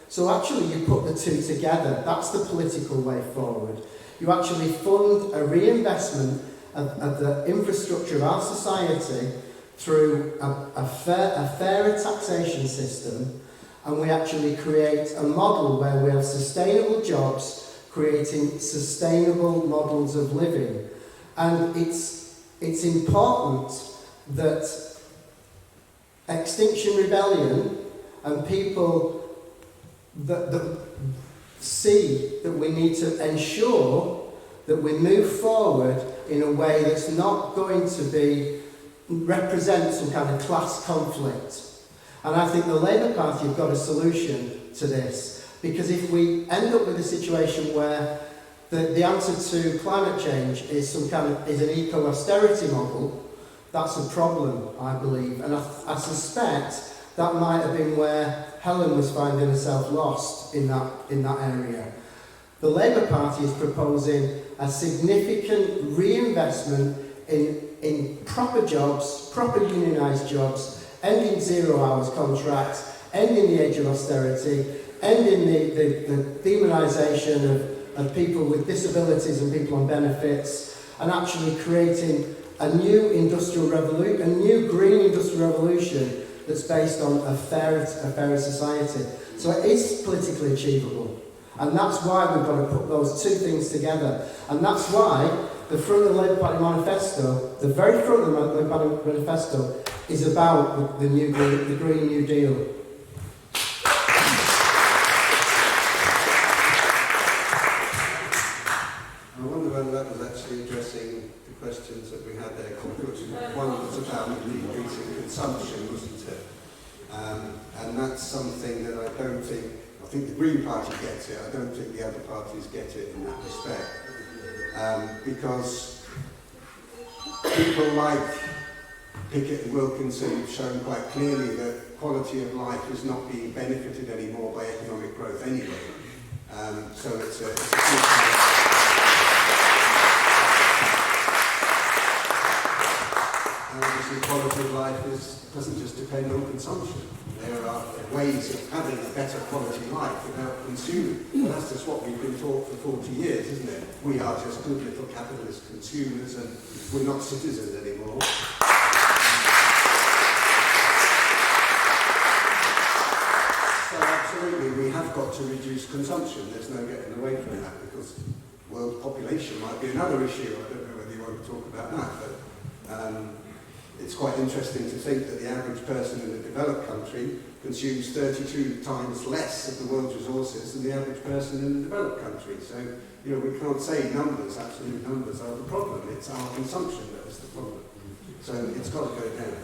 So actually you put the two together, that's the political way forward. You actually fund a reinvestment of the infrastructure of our society through a fairer taxation system, and we actually create a model where we have sustainable jobs creating sustainable models of living. And it's important that Extinction Rebellion and people that see that we need to ensure that we move forward in a way that's not going to represent some kind of class conflict. And I think the Labour Party have got a solution to this, because if we end up with a situation where the answer to climate change is an eco-austerity model, that's a problem, I believe. And I suspect that might have been where Helen was finding herself lost in that area. The Labour Party is proposing a significant reinvestment in proper jobs, proper unionised jobs, ending 0 hours contracts, ending the age of austerity, ending the demonisation of people with disabilities and people on benefits, and actually creating a new industrial revolution, a new green industrial revolution that's based on a fairer society. So it is politically achievable. And that's why we've got to put those two things together. And that's why the front of the Labour Party manifesto, the very front of the Labour Party manifesto, is about the Green New Deal. I wonder whether that was actually addressing the questions that we had there. One was about increasing consumption, wasn't it? And that's something that I think the Green Party gets it. I don't think the other parties get it in that respect. Because people like Pickett and Wilkinson have shown quite clearly that quality of life is not being benefited anymore by economic growth anyway. So it's a and obviously quality of life doesn't just depend on consumption. There are ways of having a better quality life without consuming. And that's just what we've been taught for 40 years, isn't it? We are just good little capitalist consumers and we're not citizens anymore. So absolutely, we have got to reduce consumption. There's no getting away from that, because world population might be another issue. I don't know whether you want to talk about that, but it's quite interesting to think that the average person in a developed country consumes 32 times less of the world's resources than the average person in a developed country. So, we can't say numbers, absolute numbers are the problem. It's our consumption that is the problem. So it's got to go down.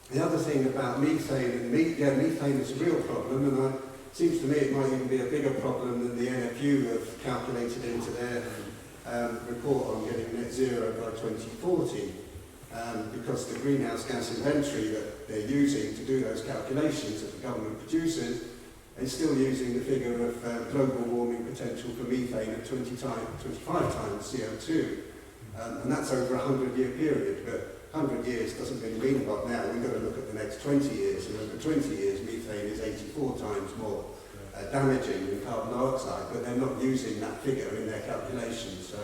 The other thing about methane, methane is a real problem, and it seems to me it might even be a bigger problem than the NFU have calculated into their report on getting net zero by 2040, because the greenhouse gas inventory that they're using to do those calculations that the government produces is still using the figure of global warming potential for methane at 25 times CO2, and that's over a 100-year period. But 100 years doesn't really mean a lot now. We've got to look at the next 20 years, and over 20 years methane is 84 times more damaging than carbon dioxide, but they're not using that figure in their calculations. So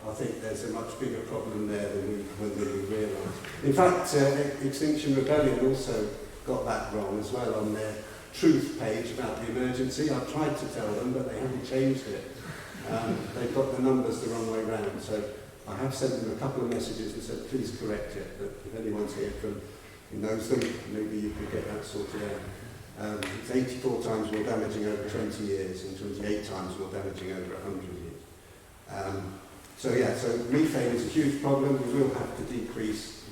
I think there's a much bigger problem there than we realise. In fact, Extinction Rebellion also got that wrong as well on their truth page about the emergency. I've tried to tell them, but they haven't changed it. They've got the numbers the wrong way round. So I have sent them a couple of messages and said, please correct it. But if anyone's here who knows them, maybe you could get that sorted out. It's 84 times more damaging over 20 years and 28 times more damaging over 100 years. So methane is a huge problem. We will have to decrease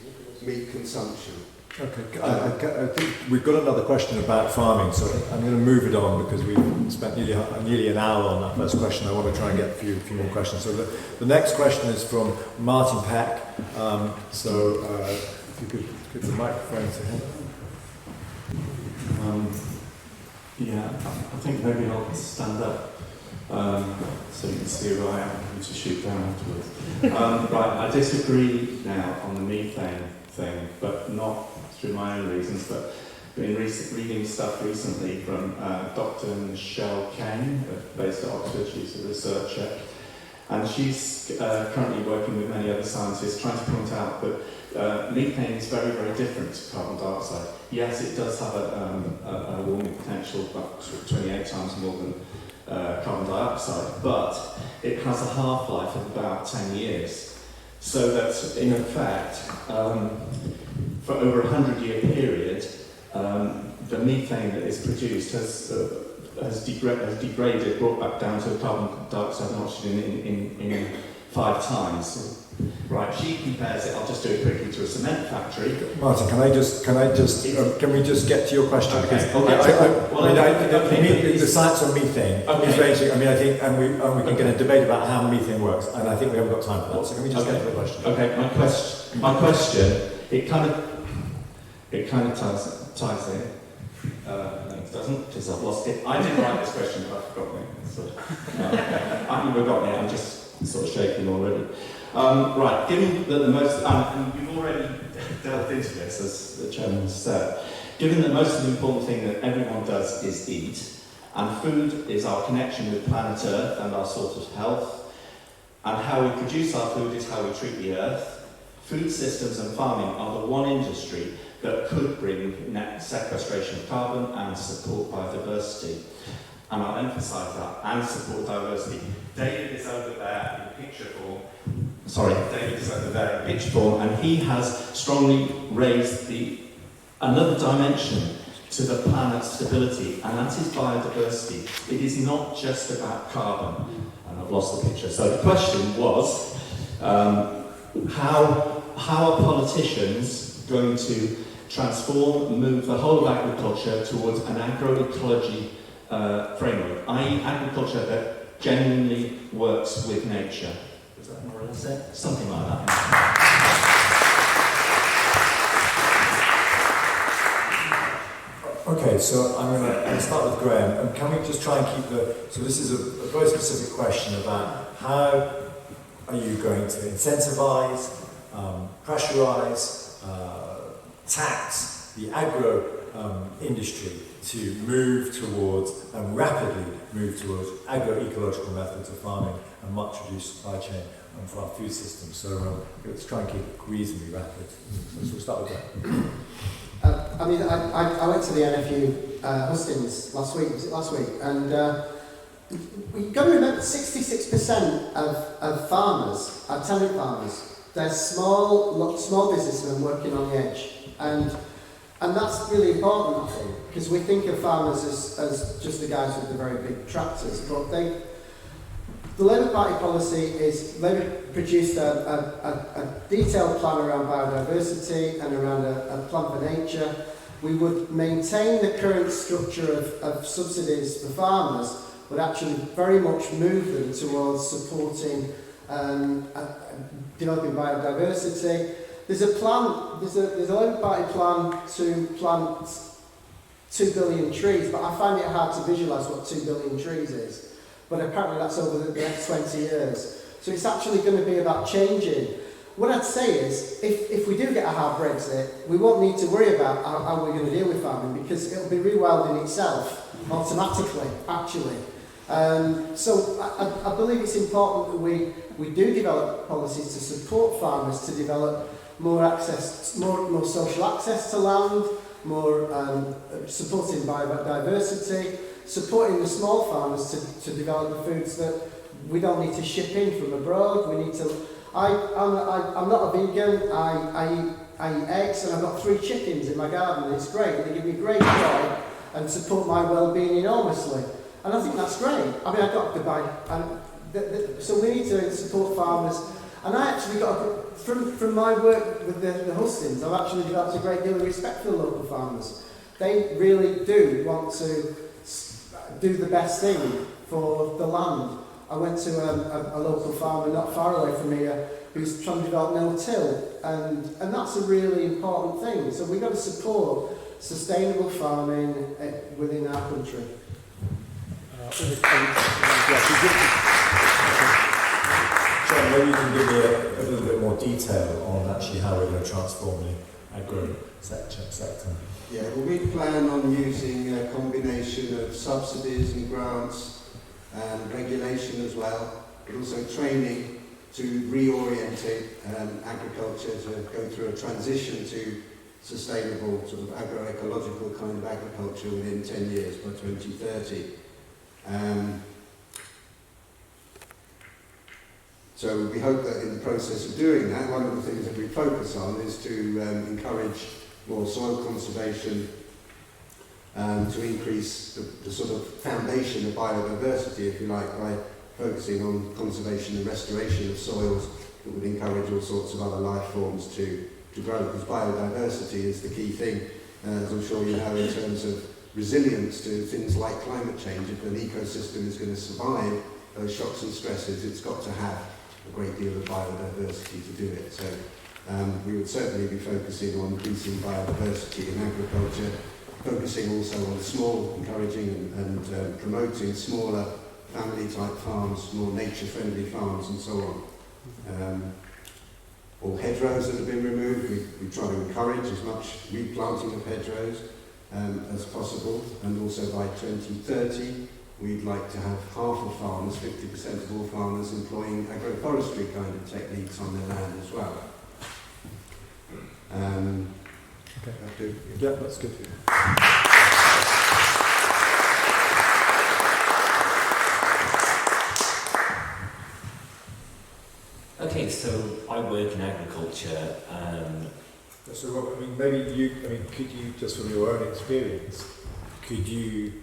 meat consumption. Okay, I think we've got another question about farming, so I'm going to move it on because we've spent nearly an hour on that first question. I want to try and get a few more questions. So the next question is from Martin Peck. If you could give the microphone to him. I think maybe I'll stand up so you can see who I am and to shoot down afterwards. Right, I disagree now on the methane thing, but not through my own reasons, but been reading stuff recently from Dr. Michelle Kane, based at Oxford. She's a researcher, and she's currently working with many other scientists trying to point out that methane is very, very different to carbon dioxide. Yes, it does have a warming potential, about 28 times more than carbon dioxide, but it has a half-life of about 10 years. So that, in effect, for over a 100-year period, the methane that is produced has degraded, brought back down to carbon dioxide and oxygen in 5 times. Right, she compares it, I'll just do it quickly, to a cement factory. Martin, can we just get to your question? Okay. The science on methane is very interesting. I mean, I think, and we can get a debate about how methane works, and I think we haven't got time for that. So can we just get to the question? Okay, my question, it kind of ties in. No, it doesn't, because I've lost it. I didn't write this question, but I've forgotten it. So, I haven't forgotten it. I'm just sort of shaking already. Right, given that the most, and you've already delved into this, as the chairman said, given that most of the important thing that everyone does is eat, and food is our connection with planet Earth and our source of health, and how we produce our food is how we treat the Earth, food systems and farming are the one industry that could bring net sequestration of carbon and support biodiversity. And I'll emphasise that, and support diversity. David is over there in picture form. David is over there in picture form, and he has strongly raised another dimension to the planet's stability, and that is biodiversity. It is not just about carbon. And I've lost the picture. So the question was, how are politicians going to move the whole of agriculture towards an agroecology framework, i.e. agriculture that genuinely works with nature? Is that more or less it? Something like that. Okay, so I'm going to start with Graeme. And can we just try and keep so this is a very specific question about how are you going to incentivise, pressurise, tax the agro industry to move towards, and rapidly move towards, agroecological methods of farming and much reduced supply chain for our food system. So let's try and keep it reasonably rapid. So we'll start with that. I went to the NFU Hustings last week, and you've got to remember 66% of farmers are tenant farmers. They're small businessmen working on the edge. And that's really important, I think, because we think of farmers as just the guys with the very big tractors, but the Labour Party policy is, Labour produced a detailed plan around biodiversity and around a plan for nature. We would maintain the current structure of subsidies for farmers, but actually very much move them towards supporting developing biodiversity. There's a Labour Party plan to plant 2 billion trees, but I find it hard to visualise what 2 billion trees is. But apparently that's over the next 20 years. So it's actually going to be about changing. What I'd say is, if we do get a hard Brexit, we won't need to worry about how we're going to deal with farming, because it'll be rewilding itself automatically, actually. So I believe it's important that we do develop policies to support farmers to develop more social access to land, more supporting biodiversity, supporting the small farmers to develop the foods that we don't need to ship in from abroad. We need to. I'm not a vegan. I eat eggs, and I've got 3 chickens in my garden. And it's great. They give me great joy and support my well-being enormously. And I think that's great. I mean, I've got to buy. So we need to support farmers. And I actually got, from my work with the Hustings, I've actually developed a great deal of respect for the local farmers. They really do want to do the best thing for the land. I went to a local farmer not far away from here who's trying to develop no-till, and that's a really important thing. So we've got to support sustainable farming within our country. John, maybe you can give me a little bit more detail on actually how we're going to transform the agro sector. Yeah, well, we plan on using a combination of subsidies and grants and regulation as well, but also training to reorientate agriculture to go through a transition to sustainable sort of agroecological kind of agriculture within 10 years by 2030. So we hope that in the process of doing that, one of the things that we focus on is to encourage more soil conservation, to increase the sort of foundation of biodiversity, if you like, by focusing on conservation and restoration of soils that would encourage all sorts of other life forms to grow, because biodiversity is the key thing, as I'm sure you know, in terms of resilience to things like climate change. If an ecosystem is going to survive those shocks and stresses, it's got to have a great deal of biodiversity to do it. So we would certainly be focusing on increasing biodiversity in agriculture, focusing also on small, encouraging and promoting smaller family-type farms, more nature-friendly farms and so on. All hedgerows that have been removed, we try to encourage as much replanting of hedgerows as possible, and also by 2030 we'd like to have half of farmers, 50% of all farmers, employing agroforestry kind of techniques on their land as well. Okay. Yeah, that's good. Okay, so I work in agriculture. So Robert, could you just from your own experience, could you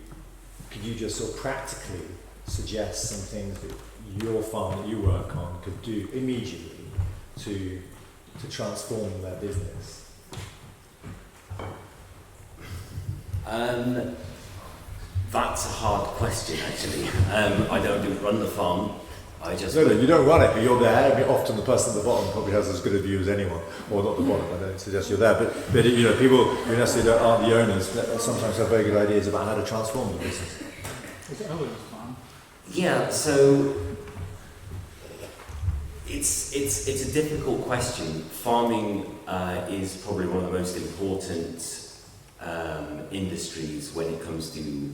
just sort of practically suggest some things that your farm that you work on could do immediately to transform their business? That's a hard question, actually. I don't run the farm. I just... No, you don't run it, but you're there. I mean, often the person at the bottom probably has as good a view as anyone, or not the bottom. I don't suggest you're there, but you know, people who necessarily aren't the owners sometimes have very good ideas about how to transform the business. Is it Helen's farm? Yeah, so it's a difficult question. Farming is probably one of the most important industries when it comes to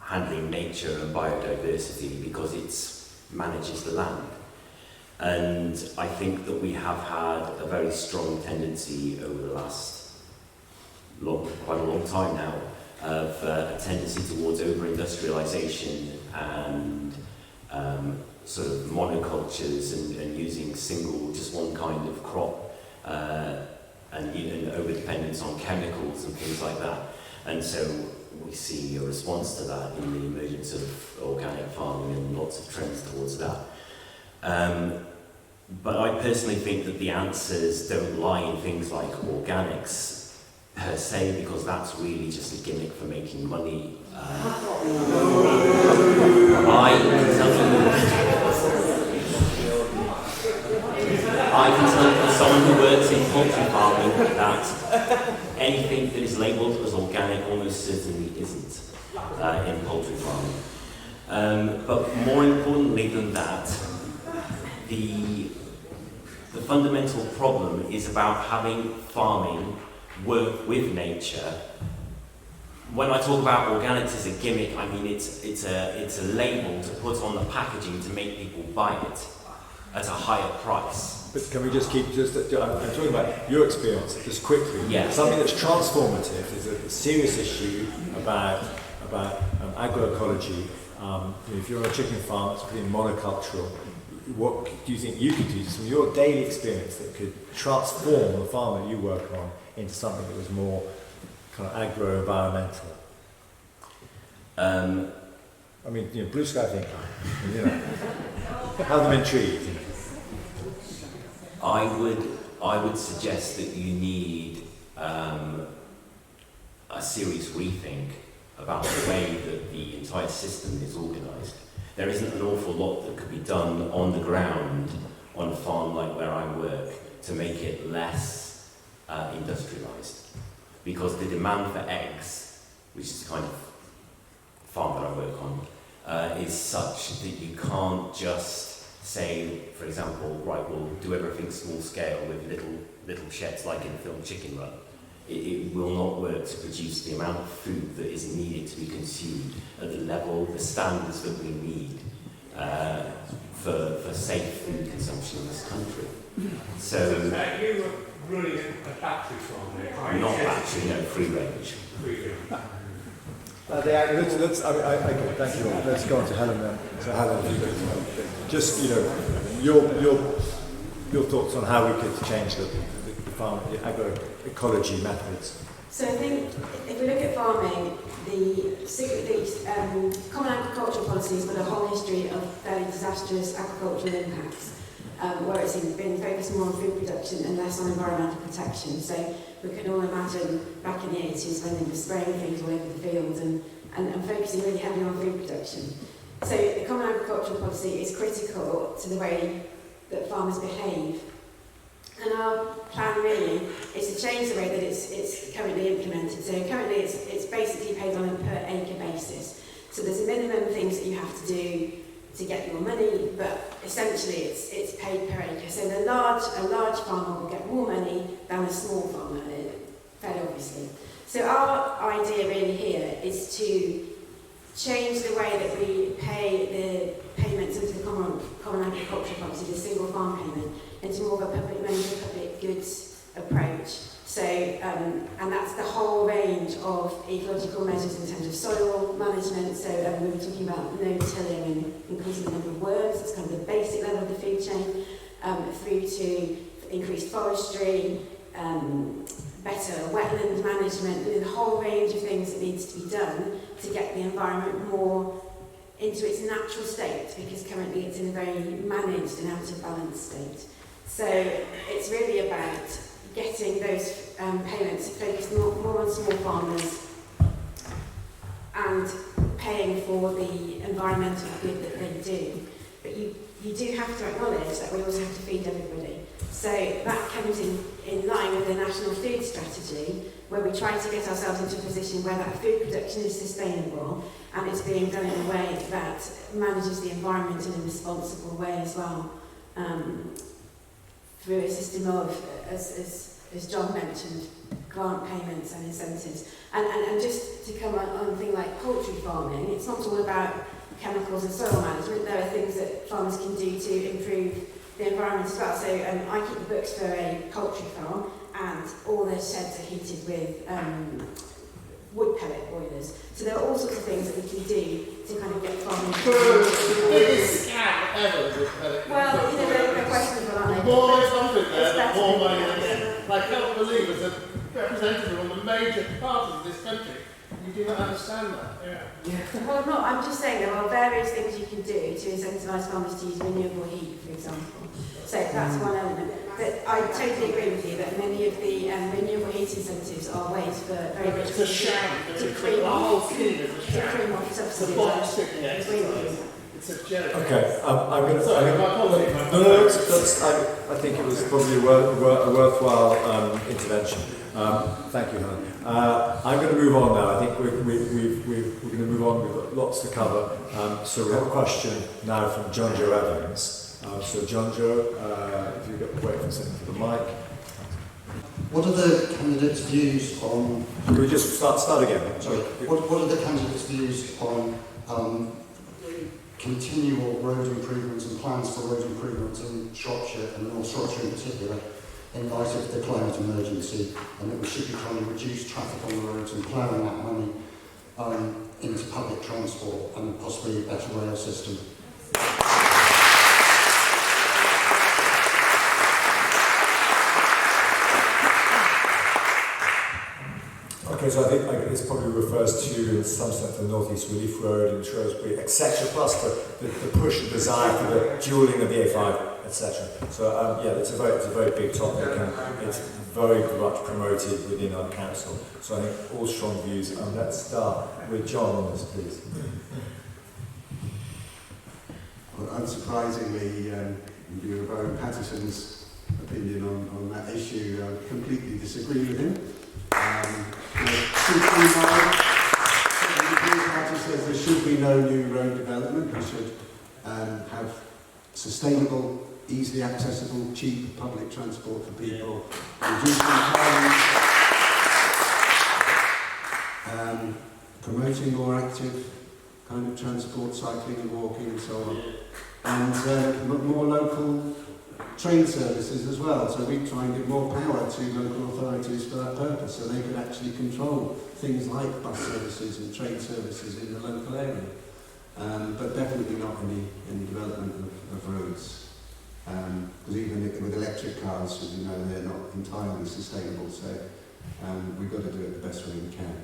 handling nature and biodiversity, because it manages the land. And I think that we have had a very strong tendency over the last quite a long time now of a tendency towards over-industrialisation and sort of monocultures and using just one kind of crop and over-dependence on chemicals and things like that. And so we see a response to that in the emergence of organic farming and lots of trends towards that. But I personally think that the answers don't lie in things like organics per se, because that's really just a gimmick for making money. I can tell you as someone who works in poultry farming that anything that is labelled as organic almost certainly isn't in poultry farming. But more importantly than that, the fundamental problem is about having farming work with nature. When I talk about organics as a gimmick, I mean it's a label to put on the packaging to make people buy it at a higher price. But can we just keep I'm talking about your experience just quickly. Yeah. Something that's transformative is a serious issue about agroecology. If you're on a chicken farm that's pretty monocultural, what do you think you could do from your daily experience that could transform the farm that you work on into something that was more kind of agro-environmental? I mean, blue sky thinking, have them intrigued. I would suggest that you need a serious rethink about the way that the entire system is organised. There isn't an awful lot that could be done on the ground on a farm like where I work to make it less industrialised, because the demand for eggs, which is the kind of farm that I work on, is such that you can't just say, for example, right, we'll do everything small scale with little sheds like in the film Chicken Run. It will not work to produce the amount of food that is needed to be consumed at the level, the standards that we need for safe food consumption in this country. So you were running a battery farm there? Not battery, no, free range. Thank you all. Let's go on to Helen then. So Helen, just your thoughts on how we could change the farm, the agroecology methods. So I think if we look at farming, the common agricultural policy has got a whole history of fairly disastrous agricultural impacts, where it's been focused more on food production and less on environmental protection. So we can all imagine back in the 80s when they were spraying things all over the fields and focusing really heavily on food production. So the common agricultural policy is critical to the way that farmers behave. And our plan really is to change the way that it's currently implemented. So currently it's basically paid on a per acre basis. So there's a minimum things that you have to do to get your money, but essentially it's paid per acre. So a large farmer will get more money than a small farmer, fairly obviously. So our idea really here is to change the way that we pay the payments into the common agricultural policy, the single farm payment, into more of a public money, public goods approach. So, and that's the whole range of ecological measures in terms of soil management. So we were talking about no tilling and increasing the number of worms. That's kind of the basic level of the food chain, through to increased forestry, better wetland management, the whole range of things that needs to be done to get the environment more into its natural state, because currently it's in a very managed and out of balance state. So it's really about getting those payments focused more on small farmers and paying for the environmental good that they do. But you do have to acknowledge that we also have to feed everybody. So that comes in line with the National Food Strategy, where we try to get ourselves into a position where that food production is sustainable and it's being done in a way that manages the environment in a responsible way as well, through a system of, as John mentioned, grant payments and incentives. And just to come on a thing like poultry farming, it's not all about chemicals and soil management. There are things that farmers can do to improve the environment as well. So I keep the books for a poultry farm, and all their sheds are heated with wood pellet boilers. So there are all sorts of things that we can do to kind of get farming. The biggest scam ever with pellet. Well, they're questionable, aren't they? The more there's something there, the more money they get. I cannot believe as a representative of a major party of this country, you do not understand that. Yeah. Well, no, I'm just saying there are various things you can do to incentivise farmers to use renewable heat, for example. So that's one element. But I totally agree with you that many of the renewable heat incentives are ways for very rich people to cream off subsidies. The box sticking it's a joke. Okay, I'm going to. Sorry, my apologies. I think it was probably a worthwhile intervention. Thank you, Helen. I'm going to move on now. I think we're going to move on. We've got lots to cover. So we have a question now from John Joe Evans. So John Joe, if you could wait for a second for the mic. What are the candidates' views on... Can we just start again? Sorry. What are the candidates' views on continual road improvements and plans for road improvements in Shropshire and North Shropshire in particular, in light of the climate emergency, and that we should be trying to reduce traffic on the roads and ploughing that money into public transport and possibly a better rail system? Okay, so I think this probably refers to, in some sense, the North East Relief Road in Shrewsbury, etc. Plus the push and desire for the dualling of the A5 etc. So yeah, it's a very big topic, and it's very much promoted within our council. So I think all strong views. And let's start with John on this, please. Well, unsurprisingly, in view of Owen Patterson's opinion on that issue, I completely disagree with him. The Green Party says there should be no new road development. We should have sustainable, easily accessible, cheap public transport for people, reducing carbon, promoting more active kind of transport, cycling and walking and so on, and more local train services as well. So we try and give more power to local authorities for that purpose, so they could actually control things like bus services and train services in the local area. But definitely not any development of roads. Because even with electric cars, as you know, they're not entirely sustainable, so we've got to do it the best way we can.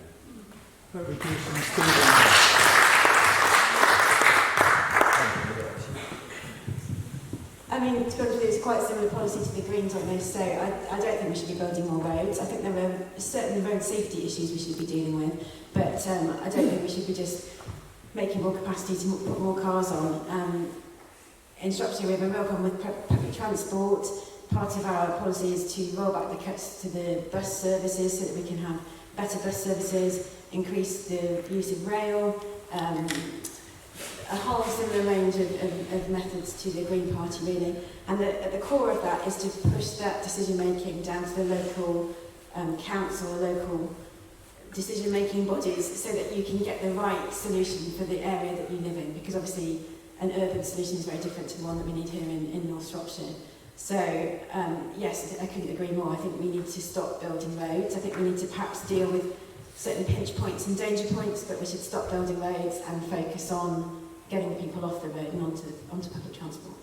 I mean, to be honest with you, it's quite a similar policy to the Greens on this, so I don't think we should be building more roads. I think there are certain road safety issues we should be dealing with, but I don't think we should be just making more capacity to put more cars on. In Shropshire, we have a real problem with public transport. Part of our policy is to roll back the cuts to the bus services so that we can have better bus services, increase the use of rail, a whole similar range of methods to the Green Party, really. And at the core of that is to push that decision-making down to the local council, local decision-making bodies, so that you can get the right solution for the area that you live in, because obviously an urban solution is very different to the one that we need here in North Shropshire. So, yes, I couldn't agree more. I think we need to stop building roads. I think we need to perhaps deal with certain pinch points and danger points, but we should stop building roads and focus on getting people off the road and onto public transport.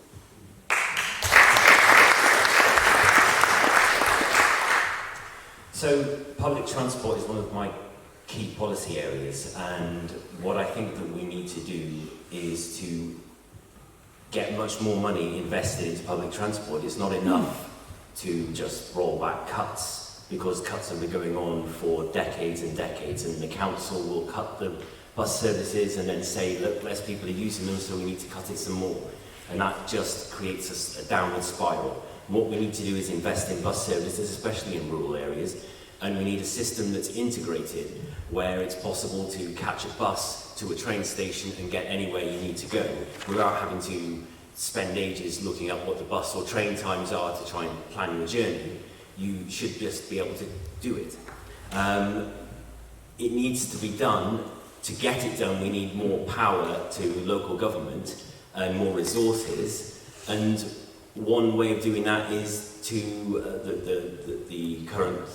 So public transport is one of my key policy areas, and what I think that we need to do is to get much more money invested into public transport. It's not enough to just roll back cuts, because cuts have been going on for decades and decades, and the council will cut the bus services and then say, look, less people are using them, so we need to cut it some more. And that just creates a downward spiral. What we need to do is invest in bus services, especially in rural areas, and we need a system that's integrated, where it's possible to catch a bus to a train station and get anywhere you need to go, without having to spend ages looking up what the bus or train times are to try and plan your journey. You should just be able to do it. It needs to be done. To get it done, we need more power to local government and more resources. And one way of doing that is to the current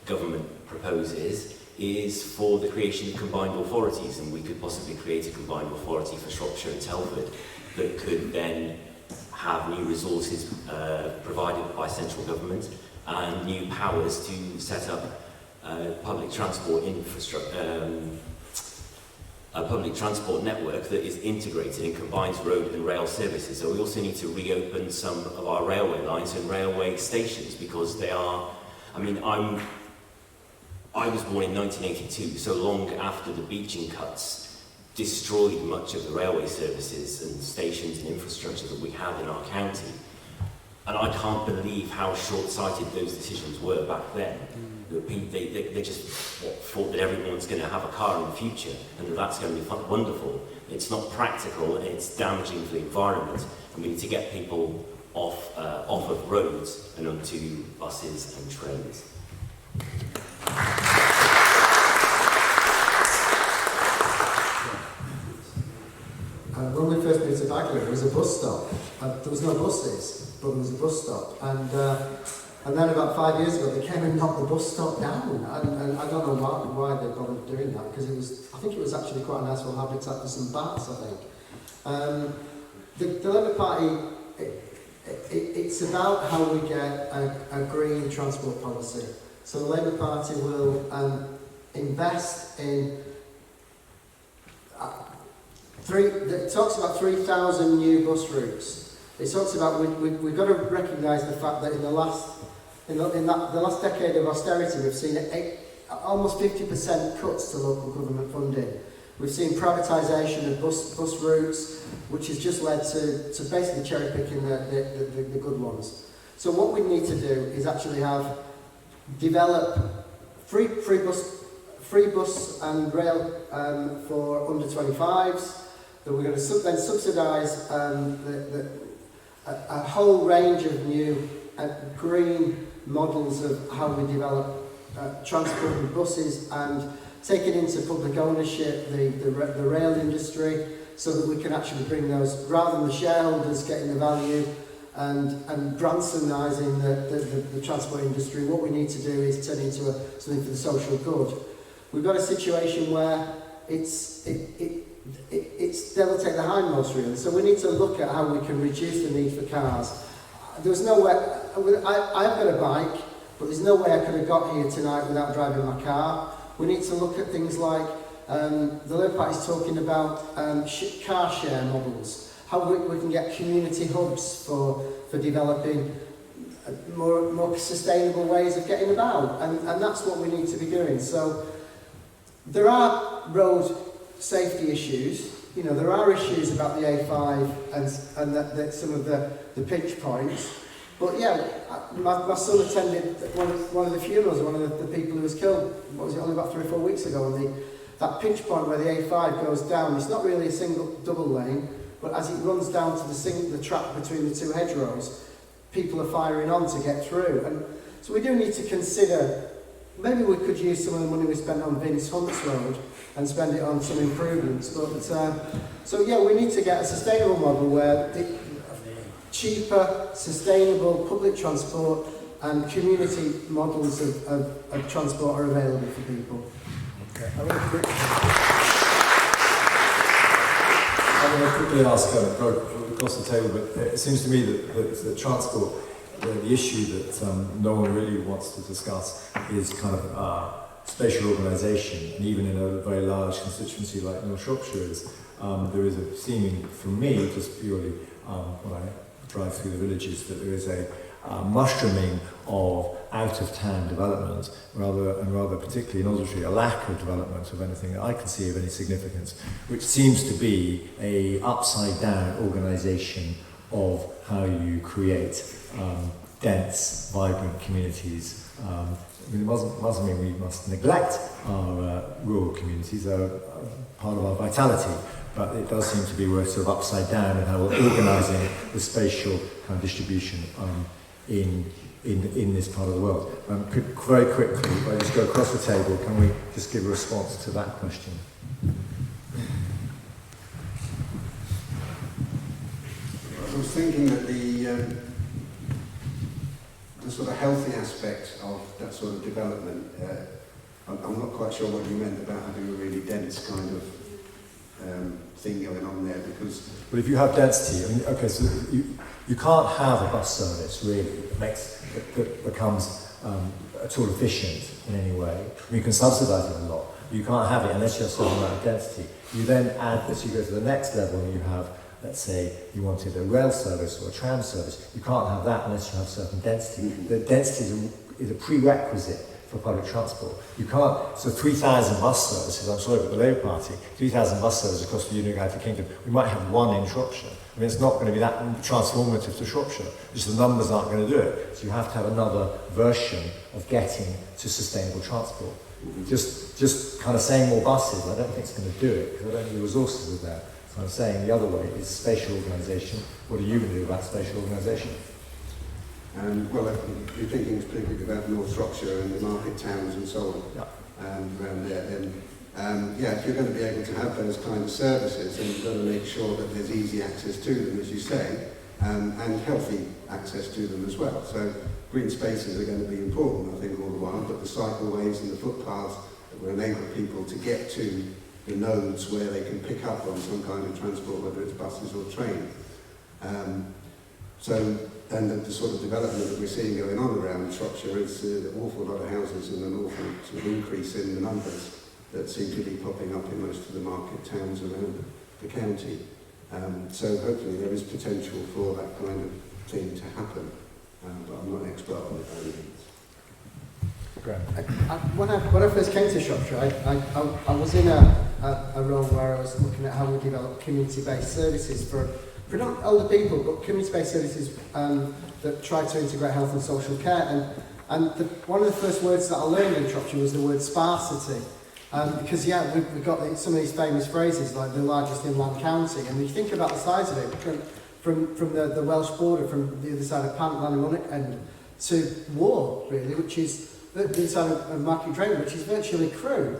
government proposes is for the creation of combined authorities, and we could possibly create a combined authority for Shropshire and Telford that could then have new resources provided by central government and new powers to set up public transport infrastructure, a public transport network that is integrated and combines road and rail services. So we also need to reopen some of our railway lines and railway stations, because they are, I mean, I was born in 1982, so long after the beaching cuts destroyed much of the railway services and stations and infrastructure that we had in our county. And I can't believe how short-sighted those decisions were back then. They just thought that everyone's going to have a car in the future and that that's going to be wonderful. It's not practical, and it's damaging for the environment, and we need to get people off of roads and onto buses and trains. When we first moved to Bagley, there was a bus stop. There was no buses, but there was a bus stop. And then about 5 years ago, they came and knocked the bus stop down. And I don't know why they bothered doing that, because I think it was actually quite a nice little habitat for some bats, I think. The Labour Party, it's about how we get a green transport policy. So the Labour Party will invest in it talks about 3,000 new bus routes. It talks about we've got to recognise the fact that in the last decade of austerity, we've seen almost 50% cuts to local government funding. We've seen privatisation of bus routes, which has just led to basically cherry picking the good ones. So what we need to do is actually develop free bus and rail for under 25s. That we're going to then subsidise a whole range of new green models of how we develop transport and buses, and take it into public ownership, the rail industry, so that we can actually bring those, rather than the shareholders getting the value and Bransonising the transport industry. What we need to do is turn into something for the social good. We've got a situation where it's devil take the hindmost, really. So we need to look at how we can reduce the need for cars. There's no way, I've got a bike, but there's no way I could have got here tonight without driving my car. We need to look at things like, the Labour Party is talking about car share models, how we can get community hubs for developing more sustainable ways of getting about, and that's what we need to be doing. So there are road safety issues. You know, there are issues about the A5 and some of the pinch points. But yeah, my son attended one of the funerals of one of the people who was killed, what was it, only about 3 or 4 weeks ago, and that pinch point where the A5 goes down, it's not really a single double lane, but as it runs down to the track between the two hedgerows, people are firing on to get through. And so we do need to consider, maybe we could use some of the money we spent on Vince Hunt's Road and spend it on some improvements. But so yeah, we need to get a sustainable model where cheaper, sustainable public transport and community models of transport are available for people. Okay. I'm going to quickly ask, go across the table, but it seems to me that transport, the issue that no one really wants to discuss is kind of spatial organisation, and even in a very large constituency like North Shropshire, there is a seeming, for me, just purely when I drive through the villages, that there is a mushrooming of out-of-town development, rather particularly in Oswestry, a lack of development of anything that I can see of any significance, which seems to be a upside-down organisation of how you create dense, vibrant communities. It doesn't mean we must neglect our rural communities. They're part of our vitality, but it does seem to be we're sort of upside down in how we're organising the spatial kind of distribution in this part of the world. Very quickly, if I just go across the table, can we just give a response to that question? I was thinking that the sort of healthy aspect of that sort of development, I'm not quite sure what you meant about having a really dense kind of thing going on there, because... Well, if you have density, I mean, okay, so you can't have a bus service, really, that becomes at all efficient in any way. I mean, you can subsidise it a lot, but you can't have it unless you have a certain amount of density. You then add this, you go to the next level, and you have, let's say, you wanted a rail service or a tram service. You can't have that unless you have certain density. The density is a prerequisite for public transport. You can't, so 3,000 bus services, I'm sorry, but the Labour Party, 3,000 bus services across the United Kingdom, we might have one in Shropshire. I mean, it's not going to be that transformative to Shropshire, just the numbers aren't going to do it. So you have to have another version of getting to sustainable transport. Just kind of saying more buses, I don't think it's going to do it, because I don't think the resources are there. So I'm saying the other way is spatial organisation. What are you going to do about spatial organisation? Well, you're thinking particularly about North Shropshire and the market towns and so on, around there, then yeah, if you're going to be able to have those kind of services, then you've got to make sure that there's easy access to them, as you say, and healthy access to them as well. So green spaces are going to be important, I think, all the while, but the cycleways and the footpaths that will enable people to get to the nodes where they can pick up on some kind of transport, whether it's buses or train. And the sort of development that we're seeing going on around Shropshire is an awful lot of houses and an awful sort of increase in the numbers that seem to be popping up in most of the market towns around the county. So hopefully there is potential for that kind of thing to happen, but I'm not an expert on it by any means. When I first came to Shropshire, I was in a role where I was looking at how we develop community-based services for not older people, but community-based services that try to integrate health and social care. And one of the first words that I learned in Shropshire was the word sparsity. Because we've got some of these famous phrases like the largest inland county, and when you think about the size of it, from the Welsh border, from the other side of Pantlan and to War, really, which is the side of Market Drayton, which is virtually Crewe.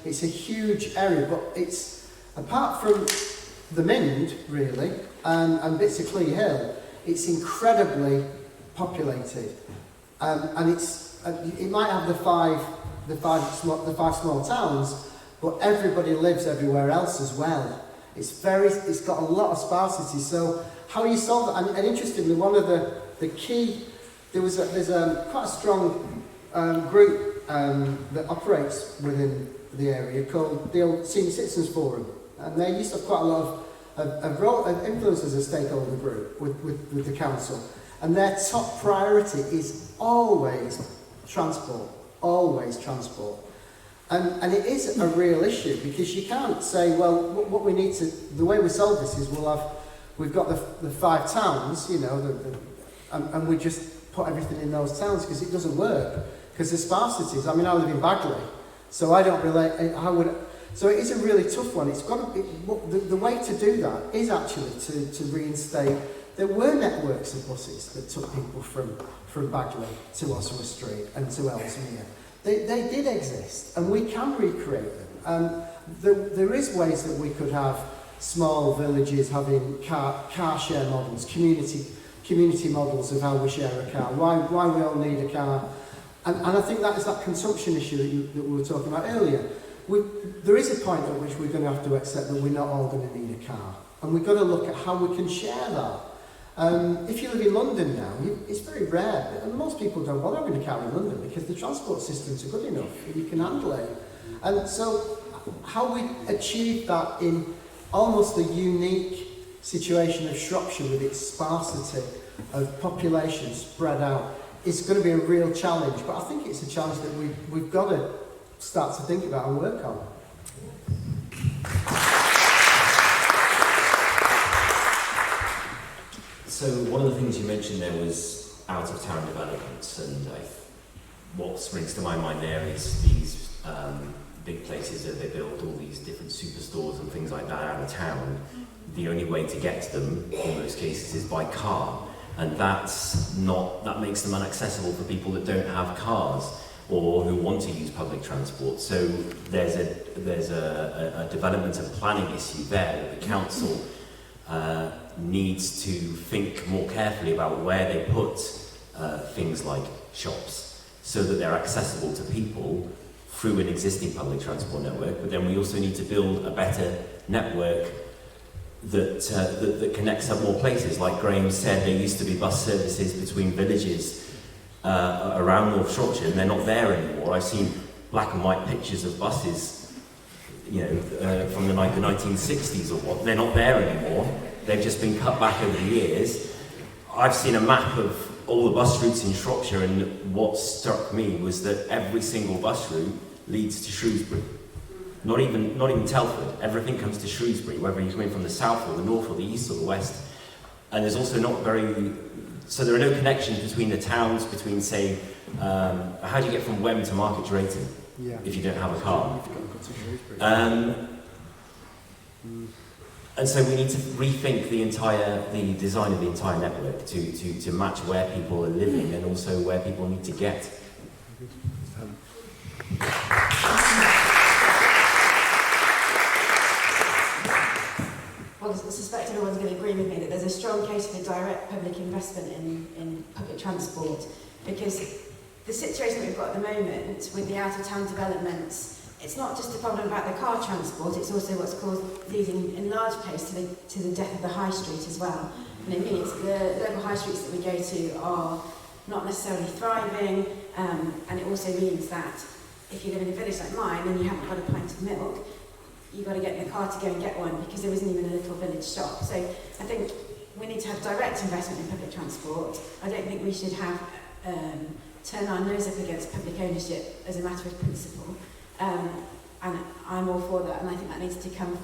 It's a huge area, but it's, apart from the Mind, really, and bits of Clee Hill, it's incredibly populated. And it might have the five small towns, but everybody lives everywhere else as well. It's got a lot of sparsity. So how you solve that? And interestingly, one of the key, there's quite a strong group that operates within the area called the Old Senior Citizens Forum, and they used to have quite a lot of influence as a stakeholder group with the council, and their top priority is always transport. And it is a real issue, because you can't say, well, what we need to, the way we solve this is we've got the 5 towns, and we just put everything in those towns, because it doesn't work, because the sparsities. I mean, I live in Bagley, so I don't relate, so it is a really tough one. It's got to be, the way to do that is actually to reinstate. There were networks of buses that took people from Bagley to Oswestry and to Ellesmere. They did exist, and we can recreate them. There is ways that we could have small villages having car share models, community models of how we share a car, why we all need a car. And I think that is that consumption issue that we were talking about earlier. There is a point at which we're going to have to accept that we're not all going to need a car, and we've got to look at how we can share that. If you live in London now, it's very rare, and most people don't bother having a car in London because the transport systems are good enough and you can handle it. And so how we achieve that in almost a unique situation of Shropshire with its sparsity of population spread out is going to be a real challenge, but I think it's a challenge that we've got to start to think about and work on. So one of the things you mentioned there was out-of-town developments, and what springs to my mind there is these big places that they build all these different superstores and things like that out of town. The only way to get to them in most cases is by car, and that makes them inaccessible for people that don't have cars or who want to use public transport. So there's a development and planning issue there that the council needs to think more carefully about where they put things like shops, so that they're accessible to people through an existing public transport network. But then we also need to build a better network that connects up more places. Like Graeme said, there used to be bus services between villages around North Shropshire, and they're not there anymore. I've seen black and white pictures of buses, from the 1960s or what. They're not there anymore. They've just been cut back over the years. I've seen a map of all the bus routes in Shropshire, and what struck me was that every single bus route leads to Shrewsbury. Not even Telford. Everything comes to Shrewsbury, whether you're coming from the south or the north or the east or the west. And there's also so there are no connections between the towns, between, say, how do you get from Wem to Market Drayton if you don't have a car? And so we need to rethink the design of the entire network to match where people are living and also where people need to get. Well, I suspect everyone's going to agree with me that there's a strong case for direct public investment in public transport, because the situation that we've got at the moment with the out-of-town developments, it's not just a problem about the car transport, it's also what's leading in large place to the death of the high street as well. And it means the local high streets that we go to are not necessarily thriving, and it also means that if you live in a village like mine and you haven't got a pint of milk, you've got to get in the car to go and get one because there isn't even a little village shop. So I think we need to have direct investment in public transport. I don't think we should have turn our nose up against public ownership as a matter of principle. And I'm all for that, and I think that needs to come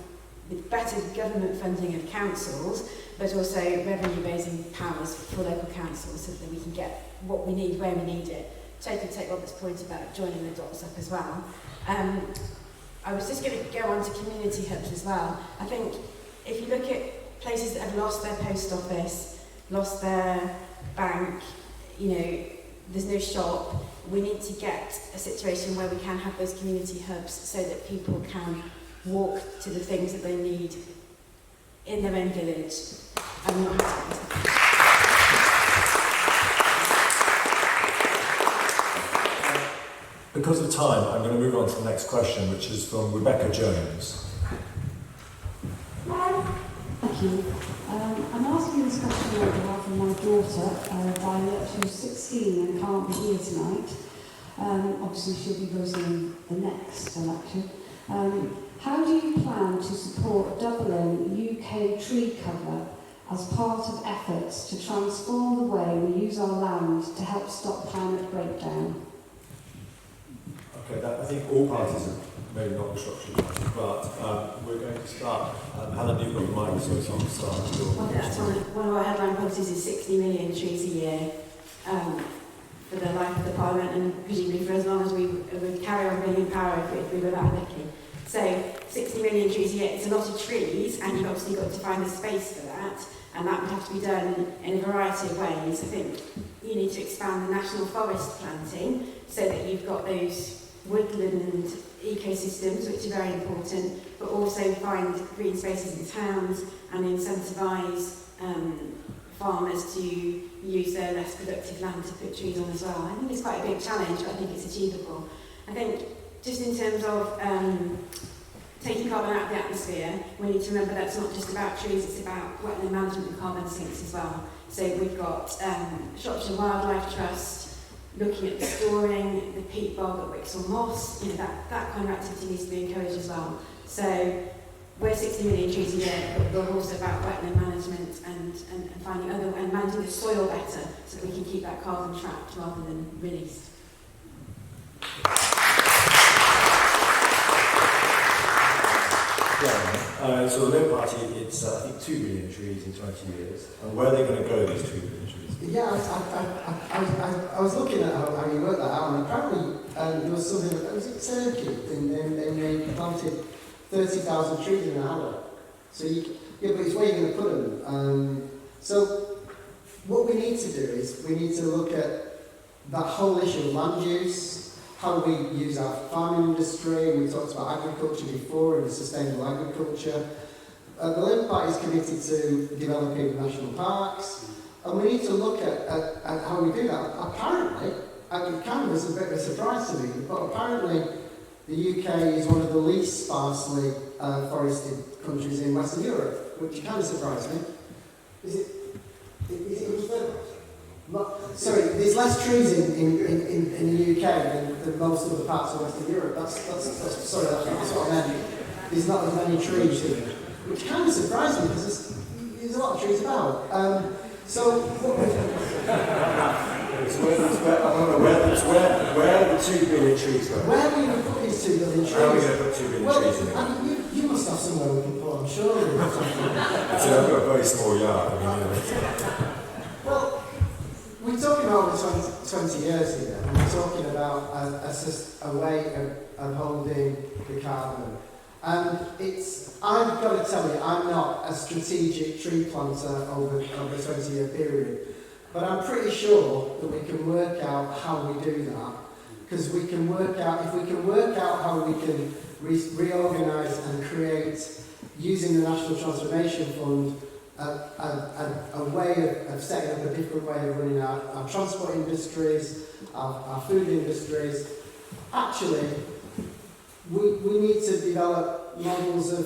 with better government funding of councils, but also revenue-raising powers for local councils so that we can get what we need where we need it. Totally take Robert's point about joining the dots up as well. I was just going to go on to community hubs as well. I think if you look at places that have lost their post office, lost their bank, you know, there's no shop, we need to get a situation where we can have those community hubs so that people can walk to the things that they need in their own village and not have to. Because of time, I'm going to move on to the next question, which is from Rebecca Jones. Thank you. I'm asking this question on behalf of my daughter, Violet, who's 16 and can't be here tonight. Obviously, she'll be voting in the next election. How do you plan to support doubling UK tree cover as part of efforts to transform the way we use our land to help stop climate breakdown? Okay, I think all parties are, maybe not the Shropshire Party, but we're going to start. Helen, you've got the mic, so it's on the start. Well, that's one of our headline policies is 60 million trees a year for the life of the Parliament, and presumably for as long as we would carry on being in power if we were that lucky. So 60 million trees a year, it's a lot of trees, and you've obviously got to find the space for that, and that would have to be done in a variety of ways. I think you need to expand the national forest planting so that you've got those woodland ecosystems, which are very important, but also find green spaces in towns and incentivise farmers to use their less productive land to put trees on as well. I think it's quite a big challenge, but I think it's achievable. I think just in terms of taking carbon out of the atmosphere, we need to remember that's not just about trees, it's about wetland management and carbon sinks as well. So we've got Shropshire Wildlife Trust looking at restoring the peat bog at Wixell Moss, you know, that kind of activity needs to be encouraged as well. So we're 60 million trees a year, but we're also about wetland management and finding other and managing the soil better so that we can keep that carbon trapped rather than released. Yeah, so the Labour Party, it's I think 2 billion trees in 20 years. And where are they going to go, these 2 billion trees? Yeah, I was looking at how you worked that out, and apparently there was something, was it Turkey, and they planted 30,000 trees in an hour. So, yeah, but it's where you're going to put them. So, what we need to do is we need to look at that whole issue of land use, how we use our farming industry. We talked about agriculture before and sustainable agriculture. The Labour Party is committed to developing national parks. And we need to look at how we do that. Apparently, it kind of was a bit of a surprise to me, but apparently the UK is one of the least sparsely forested countries in Western Europe, which kind of surprised me. Is it sorry, there's less trees in the UK than most other parts of Western Europe. That's what I meant. There's not as many trees here, which kind of surprised me because there's a lot of trees about. So, where are the 2 billion trees going? Where are we going to put these 2 billion trees? How are we going to put 2 billion trees in there? You must have somewhere we can put them, surely. I've got a very small yard. Well, we're talking about over 20 years here, and we're talking about a way of holding the carbon. And I've got to tell you, I'm not a strategic tree planter over a 20-year period, but I'm pretty sure that we can work out how we do that, because if we can work out how we can reorganise and create, using the National Transformation Fund, a way of setting up a different way of running our transport industries, our food industries. Actually, we need to develop models of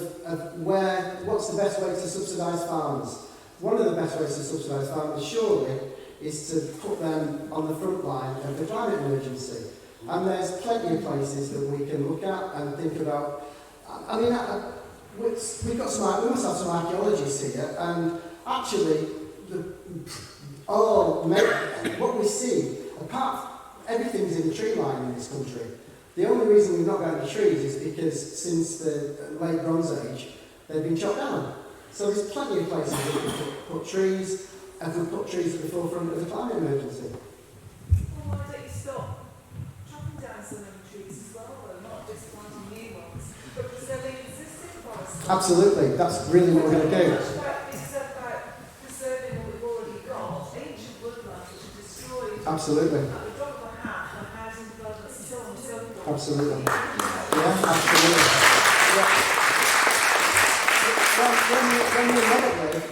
what's the best way to subsidise farmers. One of the best ways to subsidise farmers, surely, is to put them on the front line of the climate emergency. And there's plenty of places that we can look at and think about I mean, we've got some, we must have some archaeologists here, and actually, what we see, apart, everything's in the tree line in this country. The only reason we've not got any trees is because since the late Bronze Age, they've been chopped down. So there's plenty of places where we can put trees, and we put trees at the forefront of the climate emergency. Well, why don't you stop chopping down so many trees as well, though, not just planting new ones, but preserving existing forests? Absolutely, that's really what we're going to do. It's about preserving what we've already got, ancient woodlands which are destroyed. Absolutely. At the drop of a hat, and housing developments and so on and so forth. Absolutely. Yeah, absolutely. Yeah. When we live,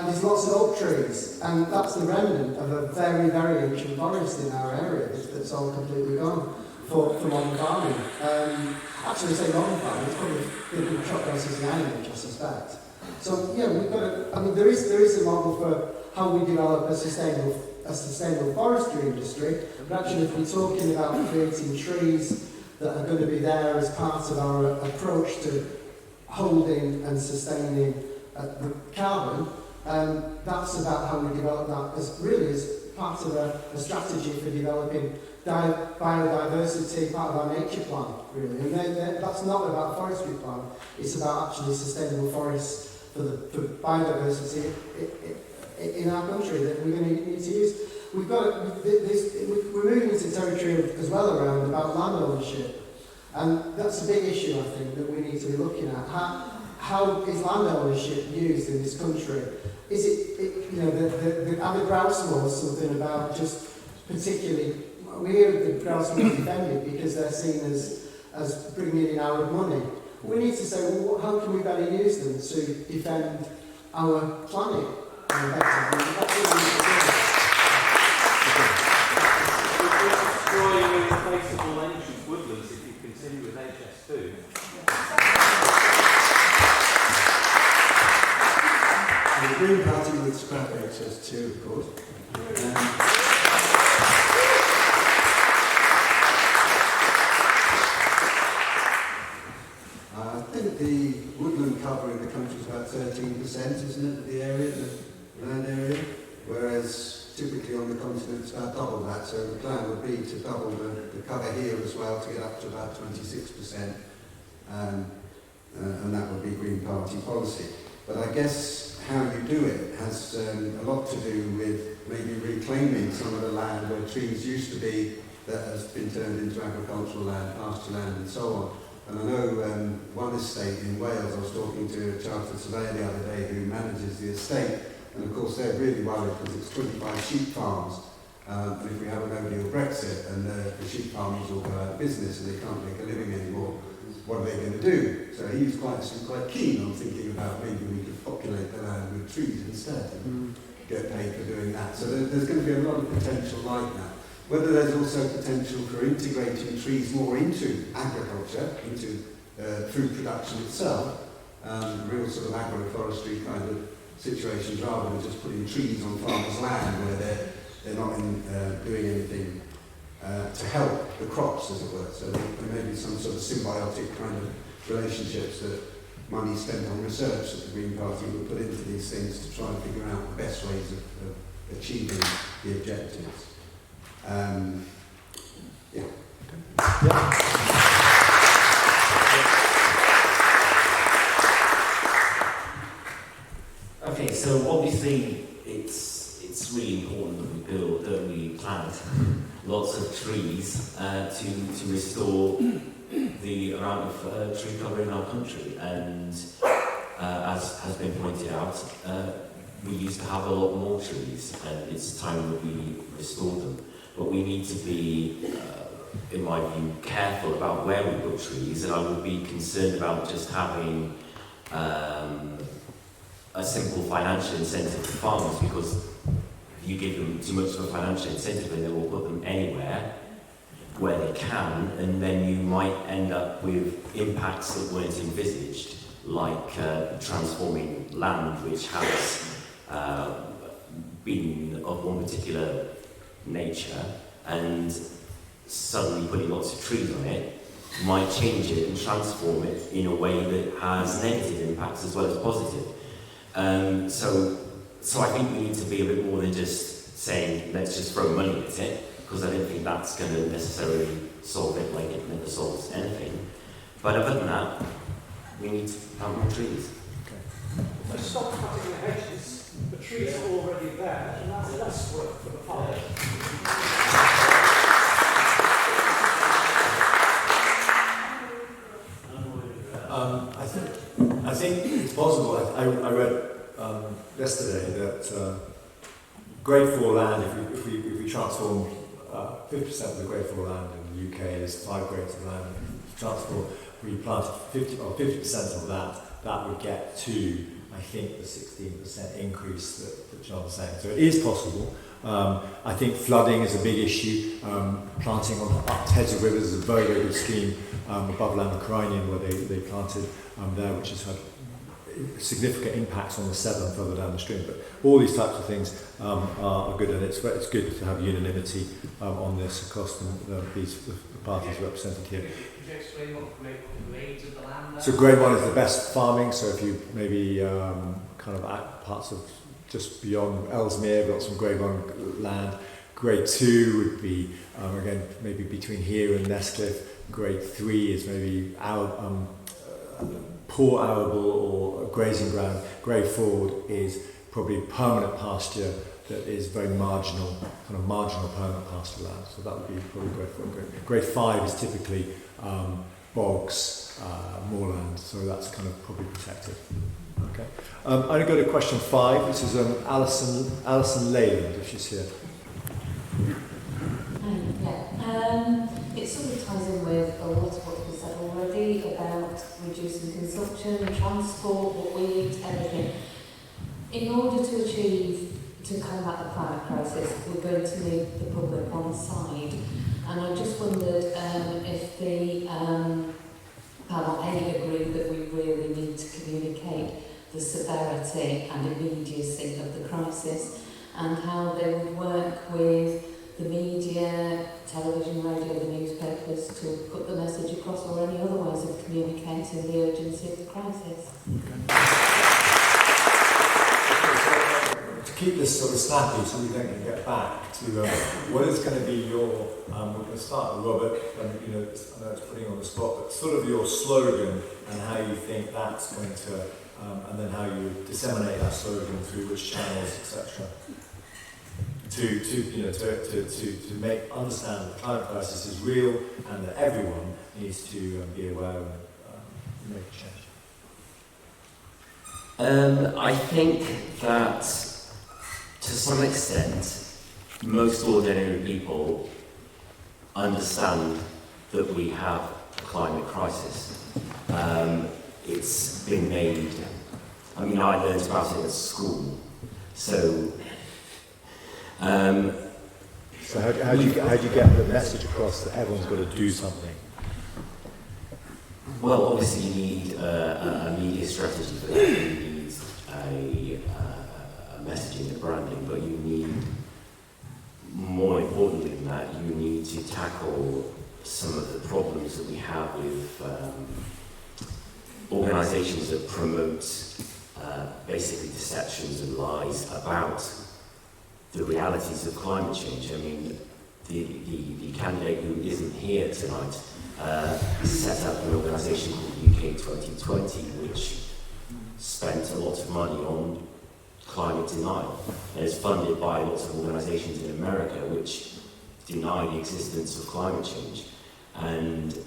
there's lots of oak trees, and that's the remnant of a very, very ancient forest in our area that's all completely gone for modern farming. Actually, say modern farming, it's probably been chopped down since the Iron Age, I suspect. So, yeah, we've got to, I mean, there is a model for how we develop a sustainable forestry industry, but actually if we're talking about creating trees that are going to be there as part of our approach to holding and sustaining the carbon, that's about how we develop that as part of a strategy for developing biodiversity, part of our nature plan, really. And that's not about a forestry plan, it's about actually sustainable forests for biodiversity in our country that we're going to need to use. We're moving into territory as well around about land ownership. And that's a big issue, I think, that we need to be looking at. How is land ownership used in this country? Is are the grouse laws something about just particularly, we hear the grouse laws defended because they're seen as bringing in our money. We need to say, well, how can we better use them to defend our planet effectively? That's what we need to do. Destroying irreplaceable ancient woodlands if you continue with HS2. The Green Party would scrap HS2, of course. I think the woodland cover in the country is about 13%, isn't it, the area, the land area? Whereas typically on the continent it's about double that, so the plan would be to double the cover here as well to get up to about 26%, and that would be Green Party policy. But I guess how you do it has a lot to do with maybe reclaiming some of the land where trees used to be that has been turned into agricultural land, pasture land and so on. And I know one estate in Wales, I was talking to a chartered surveyor the other day who manages the estate, and of course they're really worried because it's 25 sheep farms, and if we have a no-deal Brexit and the sheep farmers all go out of business and they can't make a living anymore, what are they going to do? So he was quite keen on thinking about maybe we could populate the land with trees instead and get paid for doing that. So there's going to be a lot of potential like that. Whether there's also potential for integrating trees more into agriculture, into food production itself, real sort of agroforestry kind of situations rather than just putting trees on farmers' land where they're not doing anything to help the crops, as it were. So there may be some sort of symbiotic kind of relationships that money spent on research that the Green Party would put into these things to try and figure out the best ways of achieving the objectives. Okay, so obviously it's really important that we plant lots of trees to restore the amount of tree cover in our country, and as has been pointed out, we used to have a lot more trees, and it's time that we restore them. But we need to be, in my view, careful about where we put trees, and I would be concerned about just having a simple financial incentive to farmers, because if you give them too much of a financial incentive, then they will put them anywhere where they can, and then you might end up with impacts that weren't envisaged, like transforming land which has been of one particular nature and suddenly putting lots of trees on it, might change it and transform it in a way that has negative impacts as well as positive. So I think we need to be a bit more than just saying, let's just throw money at it, because I don't think that's going to necessarily solve it like it never solves anything. But other than that, we need to plant more trees. If we stop cutting the hedges, the trees are already there, and that's less work for the forest. I think it's possible. I read yesterday that Grade 4 land, if we transform 50% of the Grade 4 land in the UK is 5 grades of land. We planted 50% of that would get to, I think, the 16% increase that John was saying. So it is possible. I think flooding is a big issue. Planting on up heads of rivers is a very, very good scheme above Lamacronian where they planted there, which has had significant impacts on the Severn further down the stream. But all these types of things are good, and it's good to have unanimity on this across the parties represented here. Could you explain what grades of the land are? So grade 1 is the best farming, so if you maybe kind of at parts of just beyond Ellesmere, we've got some grade 1 land. Grade 2 would be, again, maybe between here and Nestcliff. Grade 3 is maybe poor arable or grazing ground. Grade 4 is probably permanent pasture that is very marginal, kind of marginal permanent pasture land. So that would be probably grade 4. Grade 5 is typically bogs, moorland, so that's kind of probably protected. Okay. I'm going to go to question 5. This is Alison Leyland, if she's here. It sort of ties in with a lot of what we said already about reducing consumption, transport, what we eat, everything. In order to combat the climate crisis, we're going to need the public on side. And I just wondered if the panel A agreed that we really need to communicate the severity and immediacy of the crisis, and how they would work with the media, television, radio, the newspapers to put the message across, or any other ways of communicating the urgency of the crisis. To keep this sort of snappy so we don't get back to what is going to be your, we're going to start with Robert, I know it's putting you on the spot, but sort of your slogan and how you think that's going to, and then how you disseminate that slogan through which channels, etc. To make understand that the climate crisis is real and that everyone needs to be aware and make a change. I think that to some extent, most ordinary people understand that we have a climate crisis. It's been made, I mean, I learned about it at school, so how do you get the message across that everyone's got to do something? Well, obviously you need a media strategy for that. You need a messaging and branding, but you need, more importantly than that, you need to tackle some of the problems that we have with organisations that promote basically deceptions and lies about the realities of climate change. I mean, the candidate who isn't here tonight set up an organisation called UK 2020, which spent a lot of money on climate denial. And it's funded by lots of organisations in America which deny the existence of climate change. And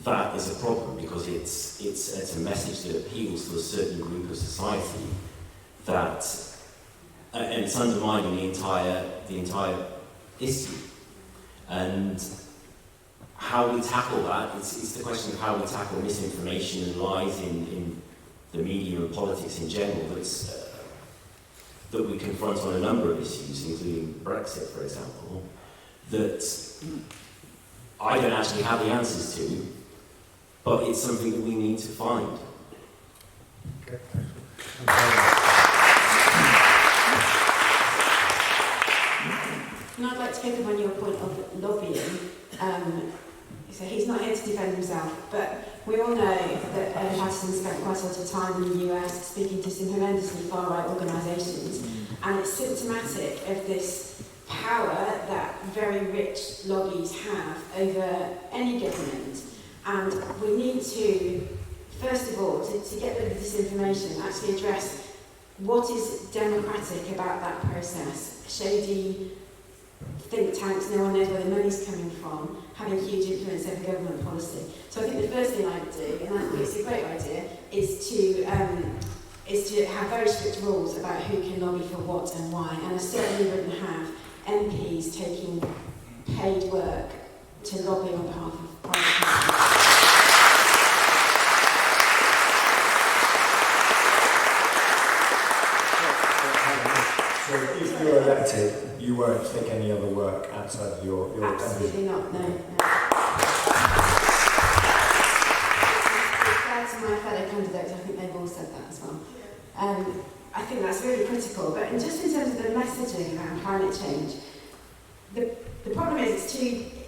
that is a problem because it's a message that appeals to a certain group of society that, and it's undermining the entire issue. And how we tackle that, it's the question of how we tackle misinformation and lies in the media and politics in general that we confront on a number of issues, including Brexit, for example, that I don't actually have the answers to, but it's something that we need to find. Okay. And I'd like to pick up on your point of lobbying. So he's not here to defend himself, but we all know that Owen Patterson spent quite a lot of time in the US speaking to some horrendously far-right organisations, and it's symptomatic of this power that very rich lobbies have over any government. And we need to, first of all, to get rid of disinformation, actually address what is democratic about that process. Shady think tanks, no one knows where the money's coming from, having huge influence over government policy. So I think the first thing I would do, and I think it's a great idea, is to have very strict rules about who can lobby for what and why. And I certainly wouldn't have MPs taking paid work to lobby on behalf of private companies. So if you're elected, you won't take any other work outside of your Absolutely not, no. To my fellow candidates, I think they've all said that as well. I think that's really critical, but just in terms of the messaging around climate change, the problem is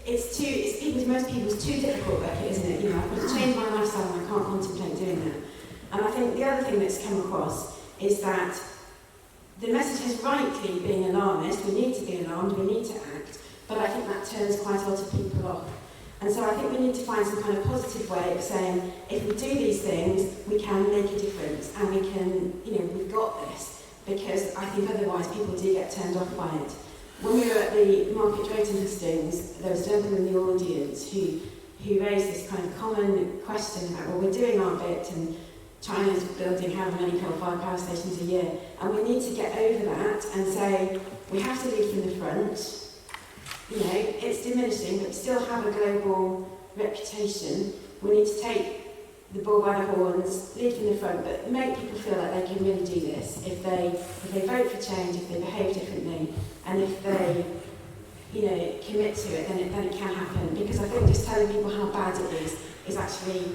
it's most people's too difficult, Becky, isn't it? You know, I've got to change my lifestyle and I can't contemplate doing that. And I think the other thing that's come across is that the message is rightly being alarmist. We need to be alarmed, we need to act, but I think that turns quite a lot of people off. And so I think we need to find some kind of positive way of saying, if we do these things, we can make a difference and we can, you know, we've got this. Because I think otherwise people do get turned off by it. When we were at the market rate in Hustings, there was a gentleman in the audience who raised this kind of common question about, well, we're doing our bit and China's building however many coal-fired power stations a year, and we need to get over that and say, we have to lead from the front. You know, it's diminishing, but still have a global reputation. We need to take the bull by the horns, lead from the front, but make people feel like they can really do this. If they vote for change, if they behave differently, and if they, you know, commit to it, then it can happen. Because I think just telling people how bad it is actually,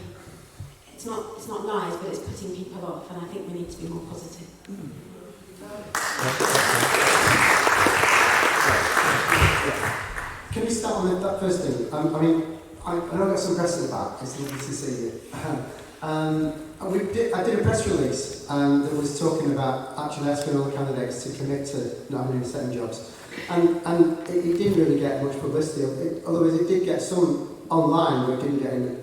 it's not lies, but it's putting people off, and I think we need to be more positive. Can we start on that first thing? I know I've got some questions about it. It's lovely to see you. I did a press release that was talking about actually asking all the candidates to commit to not having any second jobs. And it didn't really get much publicity, otherwise it did get some online, but it didn't get any.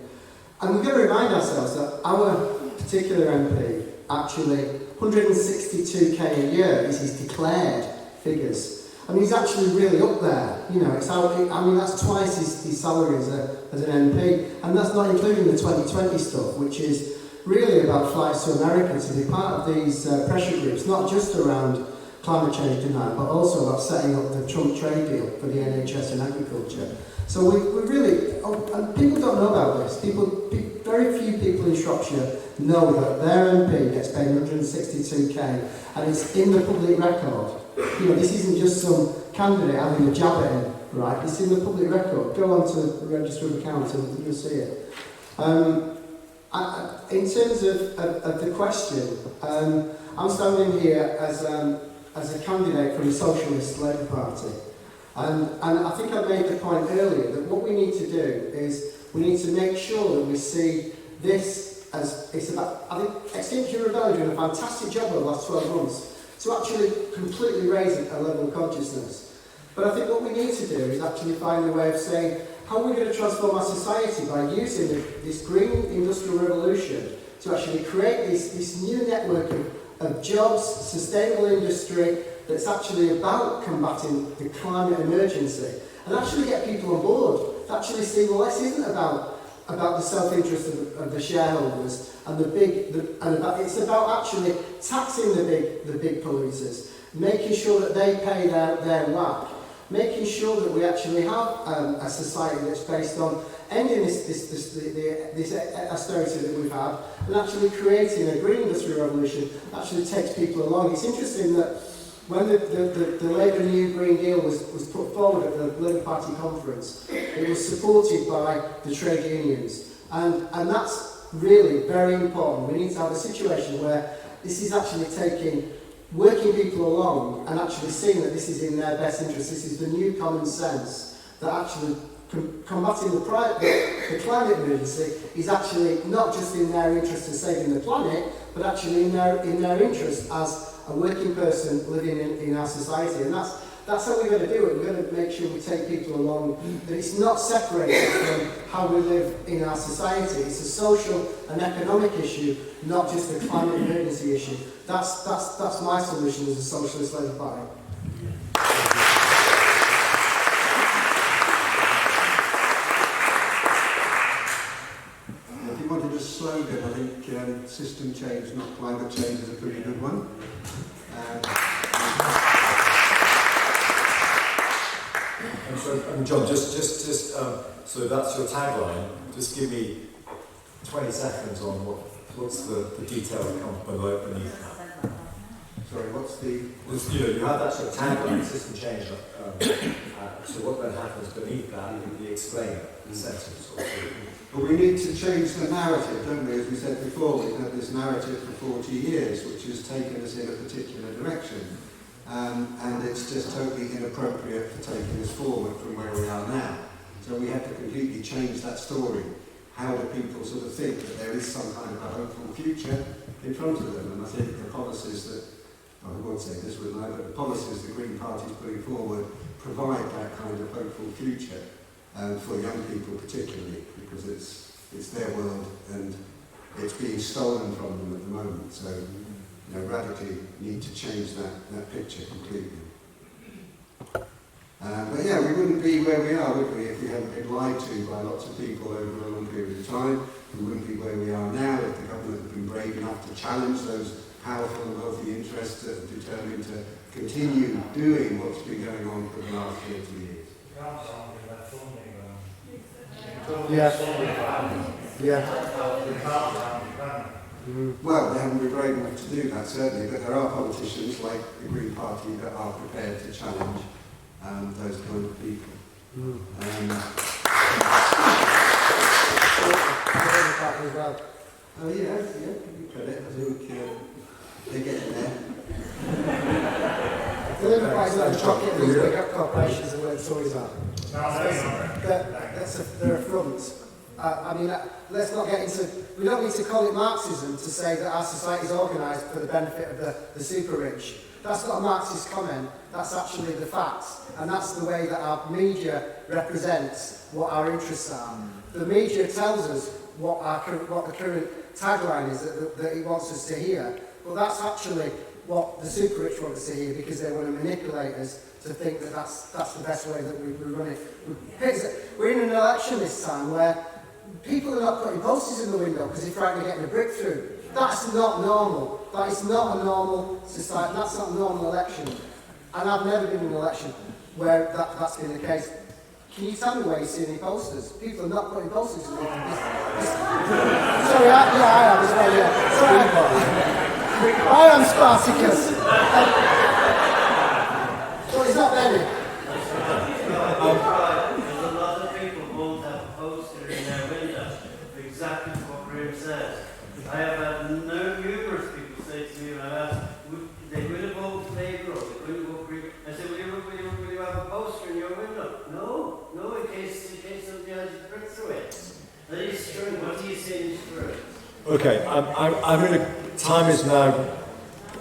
And we've got to remind ourselves that our particular MP, actually 162k a year is his declared figures. I mean, he's actually really up there. You know, that's twice his salary as an MP, and that's not including the 2020 stuff, which is really about flights to America to be part of these pressure groups, not just around climate change denial, but also about setting up the Trump trade deal for the NHS and agriculture. So we really, and people don't know about this. Very few people in Shropshire know that their MP gets paid 162k, and it's in the public record. You know, this isn't just some candidate having a jab at him, right? It's in the public record. Go on to the Register of Accounts and you'll see it. In terms of the question, I'm standing here as a candidate from the Socialist Labour Party. And I think I made the point earlier that what we need to do is we need to make sure that we see this as it's about. I think Extinction Rebellion doing a fantastic job over the last 12 months to actually completely raise a level of consciousness. But I think what we need to do is actually find a way of saying how are we going to transform our society by using this green industrial revolution to actually create this new network of jobs, sustainable industry that's actually about combating the climate emergency, and actually get people on board to actually see, well, this isn't about the self-interest of the shareholders and it's about actually taxing the big polluters, making sure that they pay their whack, making sure that we actually have a society that's based on ending this austerity that we've had and actually creating a green industrial revolution that actually takes people along. It's interesting that when the Labour New Green Deal was put forward at the Labour Party conference, it was supported by the trade unions. And that's really very important. We need to have a situation where this is actually taking working people along and actually seeing that this is in their best interest. This is the new common sense that actually combating the climate emergency is actually not just in their interest in saving the planet, but actually in their interest as a working person living in our society. And that's how we're going to do it. We're going to make sure we take people along, that it's not separated from how we live in our society. It's a social and economic issue, not just a climate emergency issue. That's my solution as a socialist Labour Party. If you wanted a slogan, I think system change, not climate change, is a pretty good one. John, so that's your tagline. Just give me 20 seconds on what's the detail that comes beneath that. Sorry, what's the... You have that sort of tagline, system change. So what then happens beneath that, you explain the sentence. But we need to change the narrative, don't we? As we said before, we've had this narrative for 40 years, which has taken us in a particular direction. And it's just totally inappropriate for taking us forward from where we are now. So we have to completely change that story. How do people sort of think that there is some kind of a hopeful future in front of them? And I think the policies that, I won't say this with now, but the policies the Green Party is putting forward provide that kind of hopeful future for young people particularly, because it's their world and it's being stolen from them at the moment. So radically need to change that picture completely. But yeah, we wouldn't be where we are, would we, if we hadn't been lied to by lots of people over a long period of time. We wouldn't be where we are now if the government had been brave enough to challenge those powerful and wealthy interests that are determined to continue doing what's been going on for the last 30 years. Well, they haven't been brave enough to do that, certainly, but there are politicians like the Green Party that are prepared to challenge those kind of people. Oh yeah, give you credit. I think they're getting there. The Labour Party's not a chocolate these big corporations and where the Tories are. They're affronts. Let's not get into... We don't need to call it Marxism to say that our society is organised for the benefit of the super rich. That's not a Marxist comment, that's actually the facts. And that's the way that our media represents what our interests are. The media tells us what the current tagline is that it wants us to hear. Well, that's actually what the super rich want us to hear, because they want to manipulate us to think that that's the best way that we run it. We're in an election this time where people are not putting posters in the window because they're frightened of getting a brick through. That's not normal. That is not a normal society. That's not a normal election. And I've never been in an election where that's been the case. Can you tell me where you see any posters? People are not putting posters in the window. Sorry, I am as well, yeah. Sorry, I am Spartacus. Well, it's not many. There's a lot of people who won't have a poster in their window for exactly what Graeme says. I have had numerous people say to me, they will vote Labour or they will vote Green. I said, will you have a poster in your window? No, in case somebody has a brick through it. That is true. What do you say is true? Okay, I'm going to... Time is now...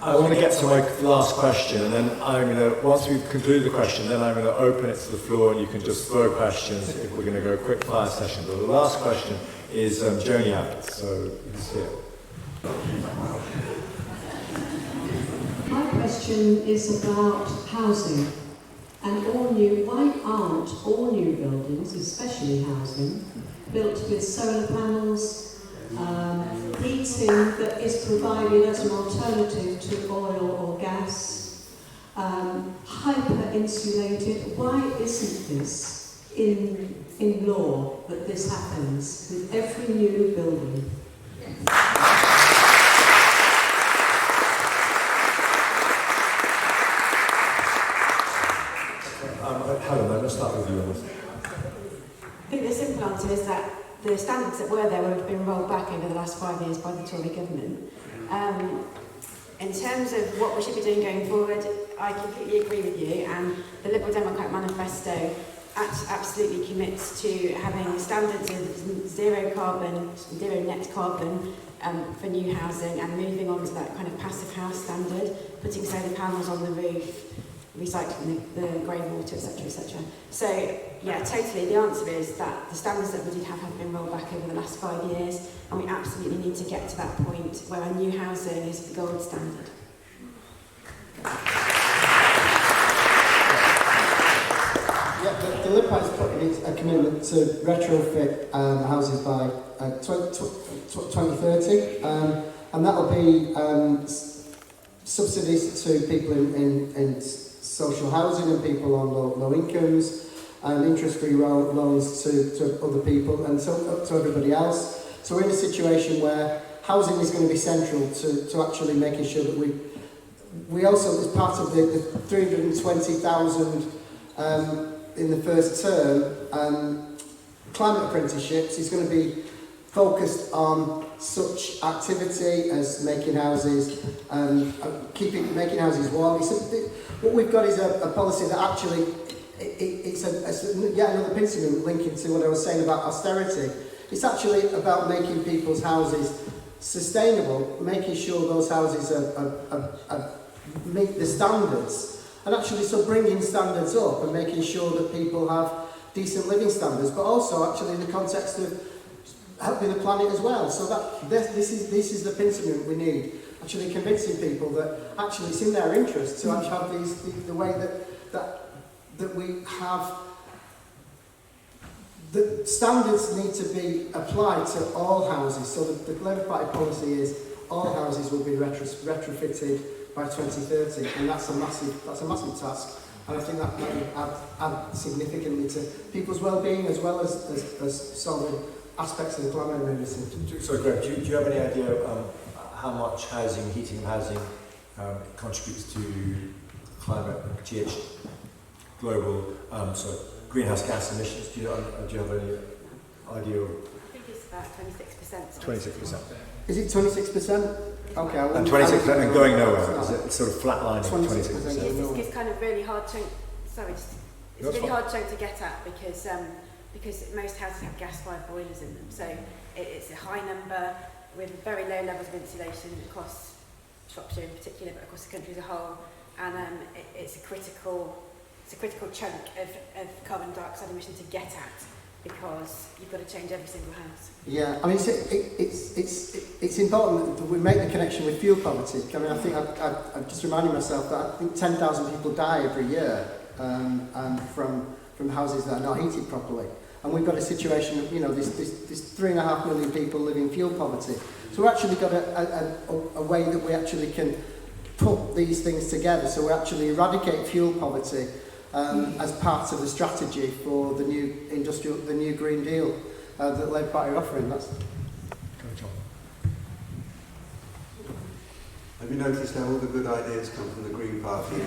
I want to get to my last question, and then I'm going to... Once we've concluded the question, then I'm going to open it to the floor, and you can just throw questions if we're going to go quick fire session. But the last question is Joni Abbott, so he's here. My question is about housing and why aren't all new buildings, especially housing, built with solar panels, heating that is provided as an alternative to oil or gas, hyper-insulated? Why isn't this in law that this happens with every new building? Helen, I'm going to start with you on this. I think the simple answer is that the standards that were there have been rolled back over the last 5 years by the Tory government. In terms of what we should be doing going forward, I completely agree with you, and the Liberal Democrat manifesto absolutely commits to having standards of zero carbon, zero net carbon for new housing, and moving on to that kind of passive house standard, putting solar panels on the roof, recycling the grey water, etc., etc. So, yeah, totally. The answer is that the standards that we did have been rolled back over the last 5 years, and we absolutely need to get to that point where our new housing is the gold standard. Yeah, the Lib Party's put in a commitment to retrofit houses by 2030, and that'll be subsidies to people in social housing and people on low incomes, and interest-free loans to other people and to everybody else. So we're in a situation where housing is going to be central to actually making sure that we also, as part of the 320,000 in the first term, climate apprenticeships is going to be focused on such activity as making houses, making houses warm. What we've got is a policy that actually, it's yet another principle linking to what I was saying about austerity. It's actually about making people's houses sustainable, making sure those houses meet the standards, and actually so bringing standards up and making sure that people have decent living standards, but also actually in the context of helping the planet as well. So that this is the principle we need. Actually convincing people that actually it's in their interest to actually have the way that we have. The standards need to be applied to all houses. So the Labour Party policy is all houses will be retrofitted by 2030, and that's a massive task. And I think that will add significantly to people's well-being as well as solving aspects of the climate emergency. So, Graeme, do you have any idea how much housing, heating and housing contributes to climate, global, greenhouse gas emissions? Do you have any idea? I think it's about 26%. 26%. Is it 26%? Okay. And 26% and going nowhere. Is it sort of flatlining? 26%. It's kind of really hard chunk. Sorry, it's really hard chunk to get at because most houses have gas-fired boilers in them. So it's a high number with very low levels of insulation across Shropshire in particular, but across the country as a whole. And it's a critical chunk of carbon dioxide emission to get at, because you've got to change every single house. Yeah, I mean it's important that we make the connection with fuel poverty. I mean, I think I'm just reminding myself that I think 10,000 people die every year from houses that are not heated properly, and we've got a situation of this 3.5 million people live in fuel poverty. So we've actually got a way that we actually can put these things together. So we actually eradicate fuel poverty. As part of the strategy for the new Green Deal that Labour Party are offering. Have you noticed how all the good ideas come from the Green Party?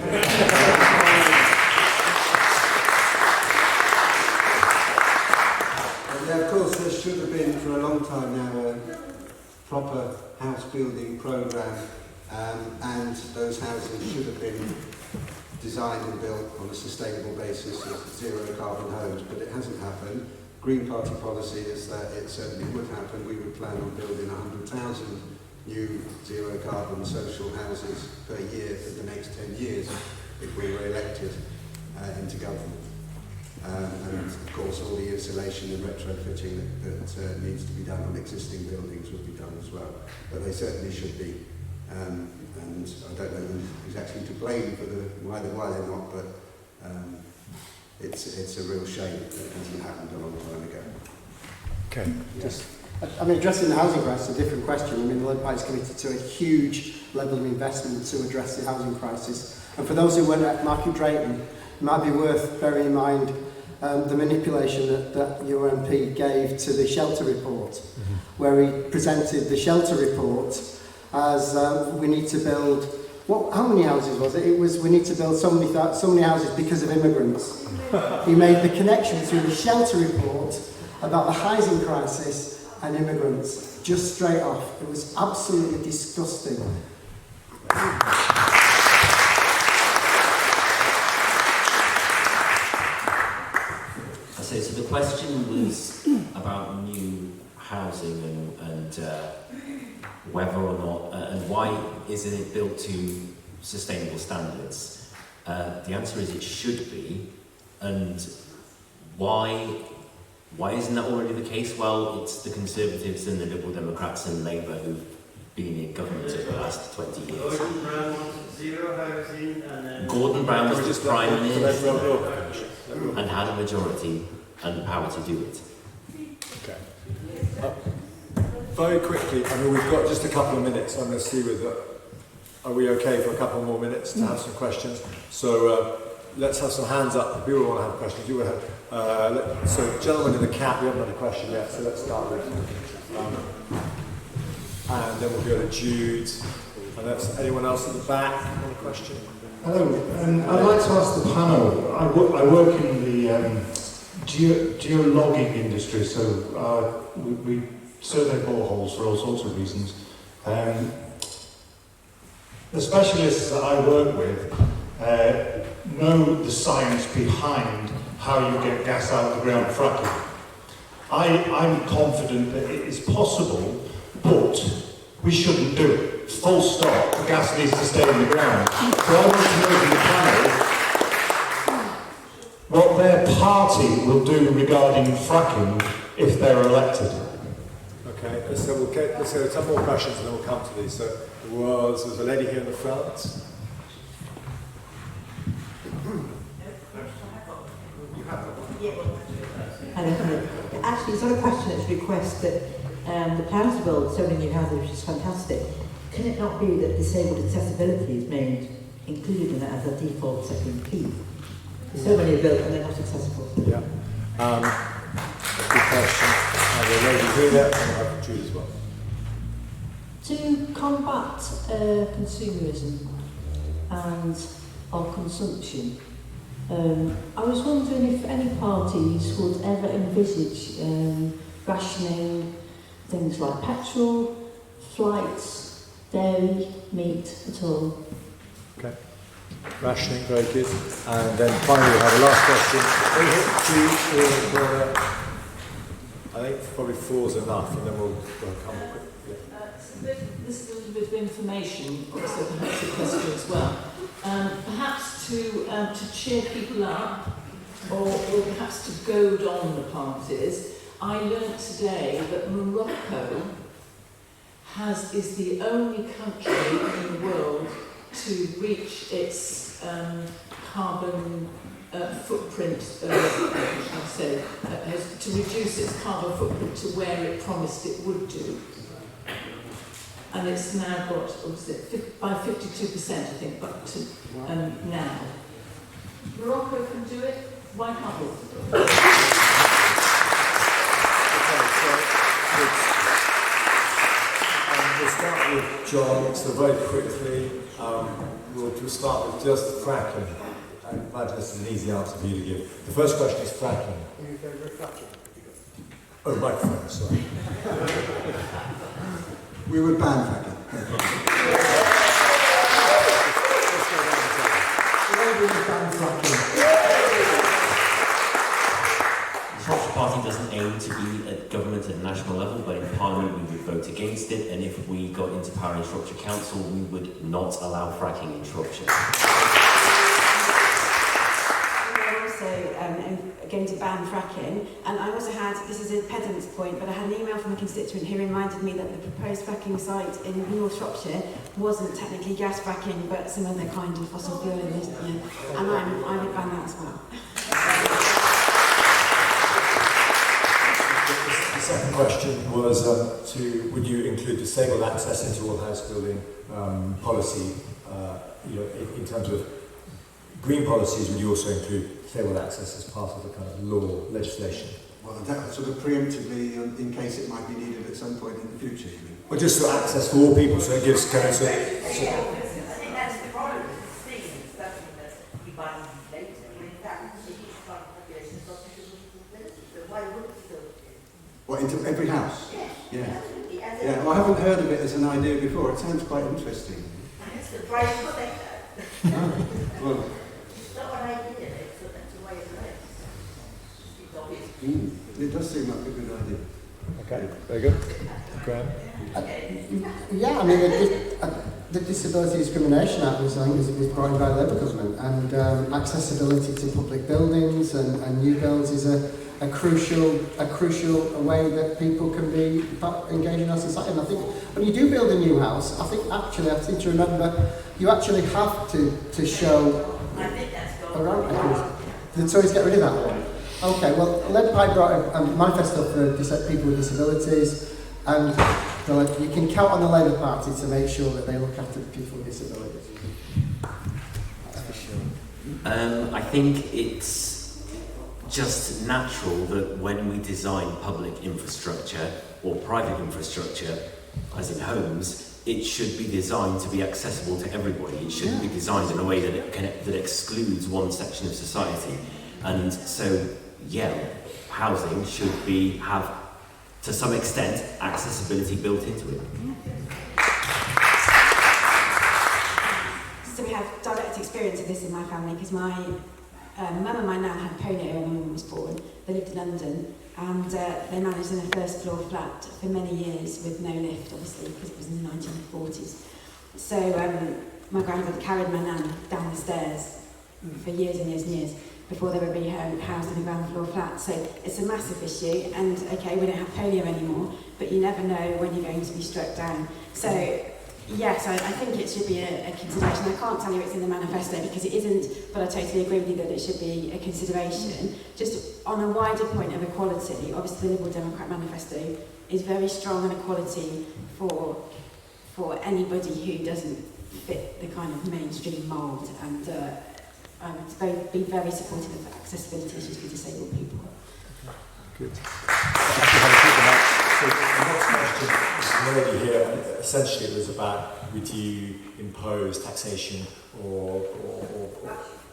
Of course, there should have been for a long time now a proper house building programme, and those houses should have been designed and built on a sustainable basis of zero carbon homes, but it hasn't happened. Green Party policy is that it certainly would happen. We would plan on building 100,000 new zero carbon social houses per year for the next 10 years if we were elected into government. And of course all the insulation and retrofitting that needs to be done on existing buildings would be done as well, but they certainly should be. And I don't know who's actually to blame for why they're not, but it's a real shame that it hasn't happened a long time ago. Okay. Yes. I mean, addressing the housing crisis is a different question. I mean, the Labour Party is committed to a huge level of investment to address the housing crisis. And for those who weren't at Market Drayton, it might be worth bearing in mind the manipulation that your MP gave to the shelter report, where he presented the shelter report as we need to build, how many houses was it? It was we need to build so many houses because of immigrants. He made the connection between the shelter report about the housing crisis and immigrants, just straight off. It was absolutely disgusting. housing and whether or not, and why isn't it built to sustainable standards? The answer is it should be, and why isn't that already the case? Well, it's the Conservatives and the Liberal Democrats and Labour who've been in government over the last 20 years. Gordon Brown wanted zero housing and then... Gordon Brown was the Prime Minister and had a majority and the power to do it. Okay. Very quickly, I mean, we've got just a couple of minutes. I'm going to see whether... Are we okay for a couple more minutes to have some questions? So let's have some hands up. If people want to have questions, you will have. So, gentleman in the cap, we haven't had a question yet, so let's start with. And then we'll go to Jude. And that's anyone else at the back want a question? Hello. I'd like to ask the panel. I work in the geologging industry, so we survey boreholes for all sorts of reasons. The specialists that I work with know the science behind how you get gas out of the ground fracking. I'm confident that it is possible, but we shouldn't do it. Full stop. The gas needs to stay in the ground. So I want to know from the panel what their party will do regarding fracking if they're elected. Okay, so let's go some more questions and then we'll come to these. So there's a lady here in the front. Hello. Actually, it's not a question, it's a request that the plans to build so many new houses, which is fantastic. Can it not be that disabled accessibility is made included in that as a default second key? So many are built and they're not accessible. Yeah. Good question. The lady here, and we'll have Jude as well. To combat consumerism and our consumption, I was wondering if any parties would ever envisage rationing things like petrol, flights, dairy, meat at all. Okay. Rationing, very good. And then finally we have a last question. I think probably 4 is enough, and then we'll come quick. Yeah. This is a little bit of information, also perhaps a question as well. Perhaps to cheer people up, or perhaps to goad on the parties. I learnt today that Morocco is the only country in the world to reach its carbon footprint, to reduce its carbon footprint to where it promised it would do. And it's now got, by 52%, I think, up to now. Morocco can do it, why can't we? We'll start with John, so very quickly, we'll start with just fracking. I imagine this is an easy answer for you to give. The first question is fracking. Are you favour of fracking? Oh, microphone, sorry. We would ban fracking. The Shropshire Party doesn't aim to be at government at the national level, but in Parliament we would vote against it, and if we got into power in Shropshire Council, we would not allow fracking in Shropshire. Going to ban fracking, and I also had, this is a pedant's point, but I had an email from a constituent who reminded me that the proposed fracking site in North Shropshire wasn't technically gas fracking, but some other kind of fossil fuel in this, yeah. And I would ban that as well. The second question was would you include disabled access into all house building policy, in terms of green policies, would you also include disabled access as part of the kind of law legislation? Well, that sort of preemptively, in case it might be needed at some point in the future, you mean? Well, just for access for all people, so it gives kind of... I think that's the problem with the thing, is that you buy it later, when in fact, the huge part of the population is not because so why would it still? What, into every house? Yes. Yeah. Yeah, well, I haven't heard of it as an idea before. It sounds quite interesting. It's the price for that. Well, it's not what I did, it's a way of life. It's obvious. It does seem like a good idea. Okay, very good. Graeme? Yeah, I mean, the Disability Discrimination Act was brought in by the Labour government, and accessibility to public buildings and new builds is a crucial way that people can be engaged in our society. And I think when you do build a new house, I seem to remember, you actually have to show around. Did Tories get rid of that one? Okay, well, Labour Party brought a manifesto for people with disabilities, and you can count on the Labour Party to make sure that they look after people with disabilities. That's for sure. I think it's just natural that when we design public infrastructure or private infrastructure, as in homes, it should be designed to be accessible to everybody. It shouldn't be designed in a way that excludes one section of society. And so, yeah, housing should have, to some extent, accessibility built into it. So we have direct experience of this in my family, because my mum and my nan had polio when my mum was born. They lived in London, and they managed in a first floor flat for many years with no lift, obviously, because it was in the 1940s. So my granddad carried my nan down the stairs for years and years and years before they were housed in a ground floor flat. So it's a massive issue, and okay, we don't have polio anymore, but you never know when you're going to be struck down. So yes, I think it should be a consideration. I can't tell you it's in the manifesto because it isn't, but I totally agree with you that it should be a consideration. Just on a wider point of equality, obviously the Liberal Democrat manifesto is very strong on equality for anybody who doesn't fit the kind of mainstream mould, and I would be very supportive of accessibility issues for disabled people. Good. So the next question is already here, and essentially it was about, would you impose taxation or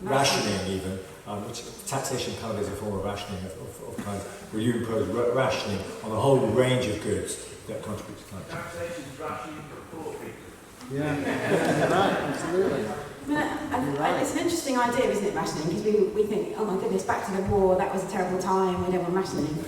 rationing even, which taxation kind of is a form of rationing of kind. Will you impose rationing on a whole range of goods that contribute to climate change? Taxation is rationing for poor people. Yeah, right, absolutely. It's an interesting idea, isn't it, rationing? Because we think, oh my goodness, back to the war, that was a terrible time, we don't want rationing.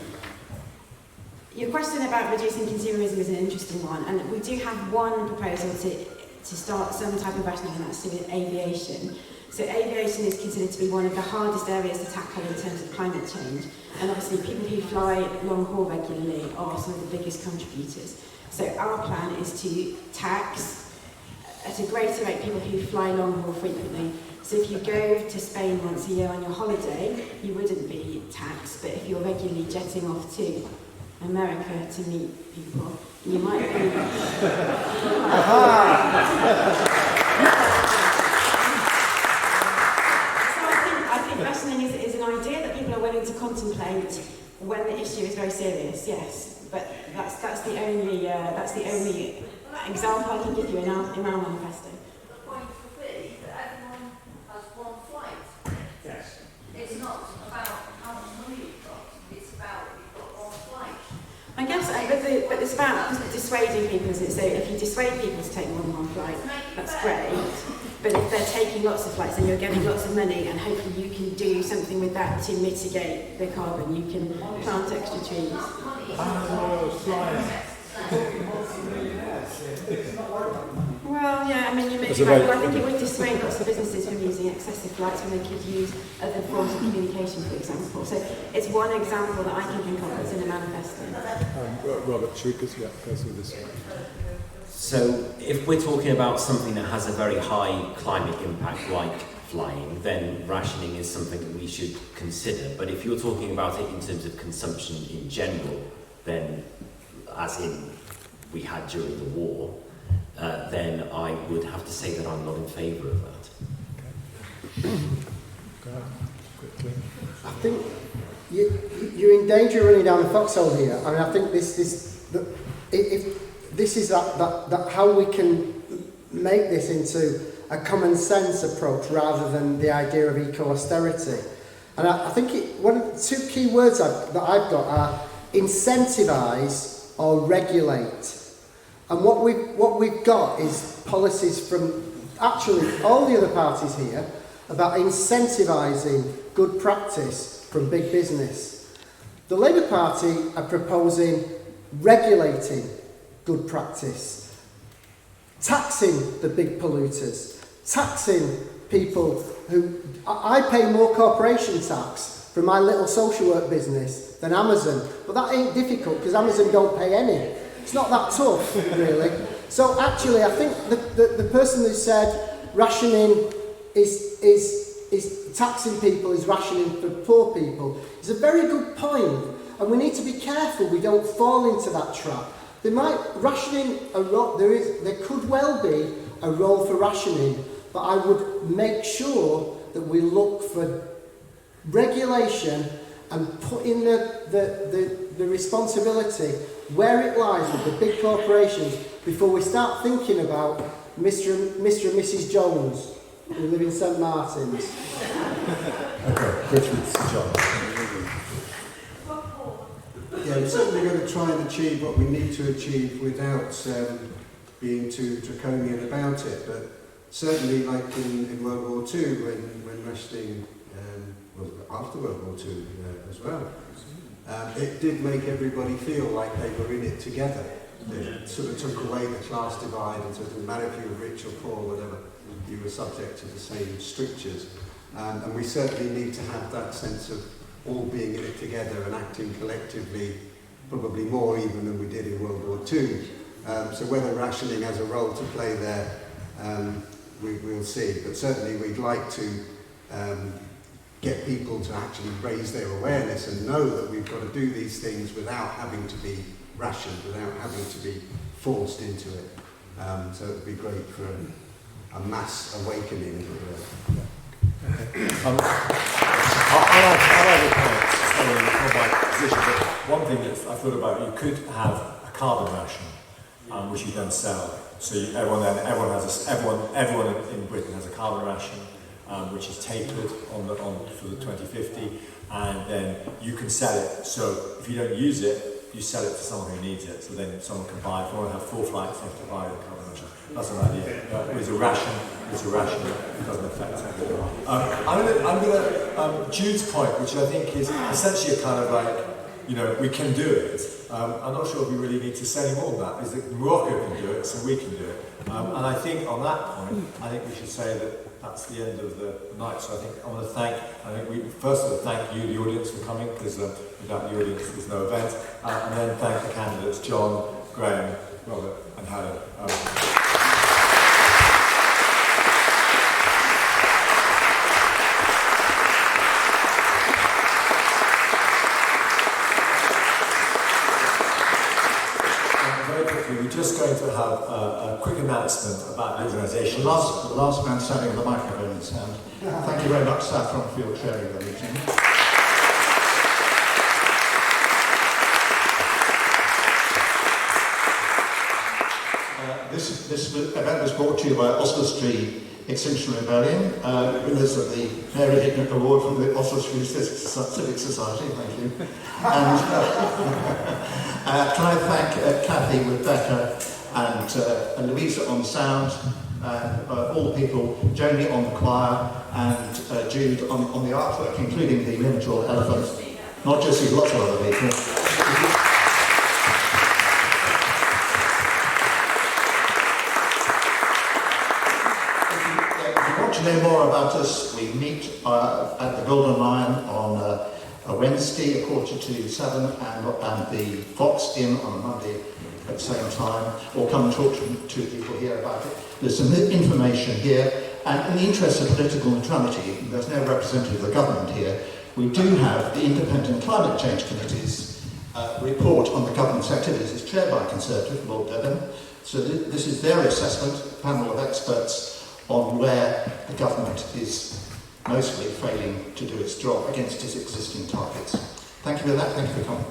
Your question about reducing consumerism is an interesting one, and we do have one proposal to start some type of rationing, and that's to do with aviation. So aviation is considered to be one of the hardest areas to tackle in terms of climate change, and obviously people who fly long haul regularly are some of the biggest contributors. So our plan is to tax at a greater rate people who fly long haul frequently. So if you go to Spain once a year on your holiday, you wouldn't be taxed, but if you're regularly jetting off to America to meet people, you might be. So I think rationing is an idea that people are willing to contemplate when the issue is very serious, yes. But that's the only example I can give you in our manifesto. The point would be that everyone has one flight. Yes. It's not about how much money you've got, it's about you've got one flight. I guess, but it's about dissuading people, isn't it? So if you dissuade people to take more than one flight, that's great. But if they're taking lots of flights and you're getting lots of money, and hopefully you can do something with that to mitigate the carbon, you can plant extra trees. Well, yeah, I mean, you make right. I think it would dissuade lots of businesses from using excessive flights when they could use other forms of communication, for example. So it's one example that I can think of that's in the manifesto. Robert, should we go through this? So if we're talking about something that has a very high climate impact like flying, then rationing is something that we should consider. But if you're talking about it in terms of consumption in general, then as in we had during the war, then I would have to say that I'm not in favour of that. Quickly. I think you're in danger of running down the foxhole here. I mean, I think if this is that how we can make this into a common sense approach rather than the idea of eco-austerity. And I think one of the two key words that I've got are incentivise or regulate. And what we've got is policies from actually all the other parties here about incentivising good practice from big business. The Labour Party are proposing regulating good practice, taxing the big polluters, taxing people who... I pay more corporation tax from my little social work business than Amazon, but that ain't difficult because Amazon don't pay any. It's not that tough, really. So actually, I think the person who said rationing is taxing people is rationing for poor people is a very good point, and we need to be careful we don't fall into that trap. There could well be a role for rationing, but I would make sure that we look for regulation and put in the responsibility where it lies with the big corporations before we start thinking about Mr. and Mrs. Jones who live in St Martin's. Okay, Richard, John. Yeah, we're certainly going to try and achieve what we need to achieve without being too draconian about it. But certainly, like in World War II, when rationing, after World War II as well, it did make everybody feel like they were in it together. It sort of took away the class divide, and so it didn't matter if you were rich or poor, whatever, you were subject to the same strictures. And we certainly need to have that sense of all being in it together and acting collectively, probably more even than we did in World War II. So whether rationing has a role to play there, we'll see. But certainly we'd like to get people to actually raise their awareness and know that we've got to do these things without having to be rationed, without having to be forced into it. So it would be great for a mass awakening. I like my position, but one thing that I thought about, you could have a carbon ration, which you then sell. So everyone in Britain has a carbon ration, which is tapered for the 2050, and then you can sell it. So if you don't use it, you sell it to someone who needs it. So then someone can buy. If you want to have 4 flights, you have to buy the carbon ration. That's an idea. It's a ration. It doesn't affect everyone. I'm going to Jude's point, which I think is essentially a kind of like, we can do it. I'm not sure if we really need to say any more than that. Is that Morocco can do it, so we can do it. And I think on that point, I think we should say that that's the end of the night. So I think I want to we first of all thank you, the audience, for coming, because without the audience there's no event. And then thank the candidates, John, Graeme, Robert and Helen. We're just going to have a quick announcement about the organisation. The last man standing with the microphone in his hand. Thank you very much, Saffron, for your chairing the meeting. This event was brought to you by Oswestry Extinction Rebellion, winners of the Mary Hickman Award from the Oswestry Civic Society, thank you. And can I thank Kathy, Rebecca and Louisa on sound, all the people, Joni on the choir, and Jude on the artwork, including the miniature elephant. Not just you, lots of other people. To know more about us, we meet at the Golden Lion on a Wednesday, 6:45, and the Fox Inn on a Monday at the same time, or come and talk to people here about it. There's some information here, and in the interest of political neutrality, there's no representative of the government here. We do have the Independent Climate Change Committee's report on the government's activities. It's chaired by Conservative Lord Devon. So this is their assessment, a panel of experts on where the government is mostly failing to do its job against its existing targets. Thank you for that. Thank you for coming.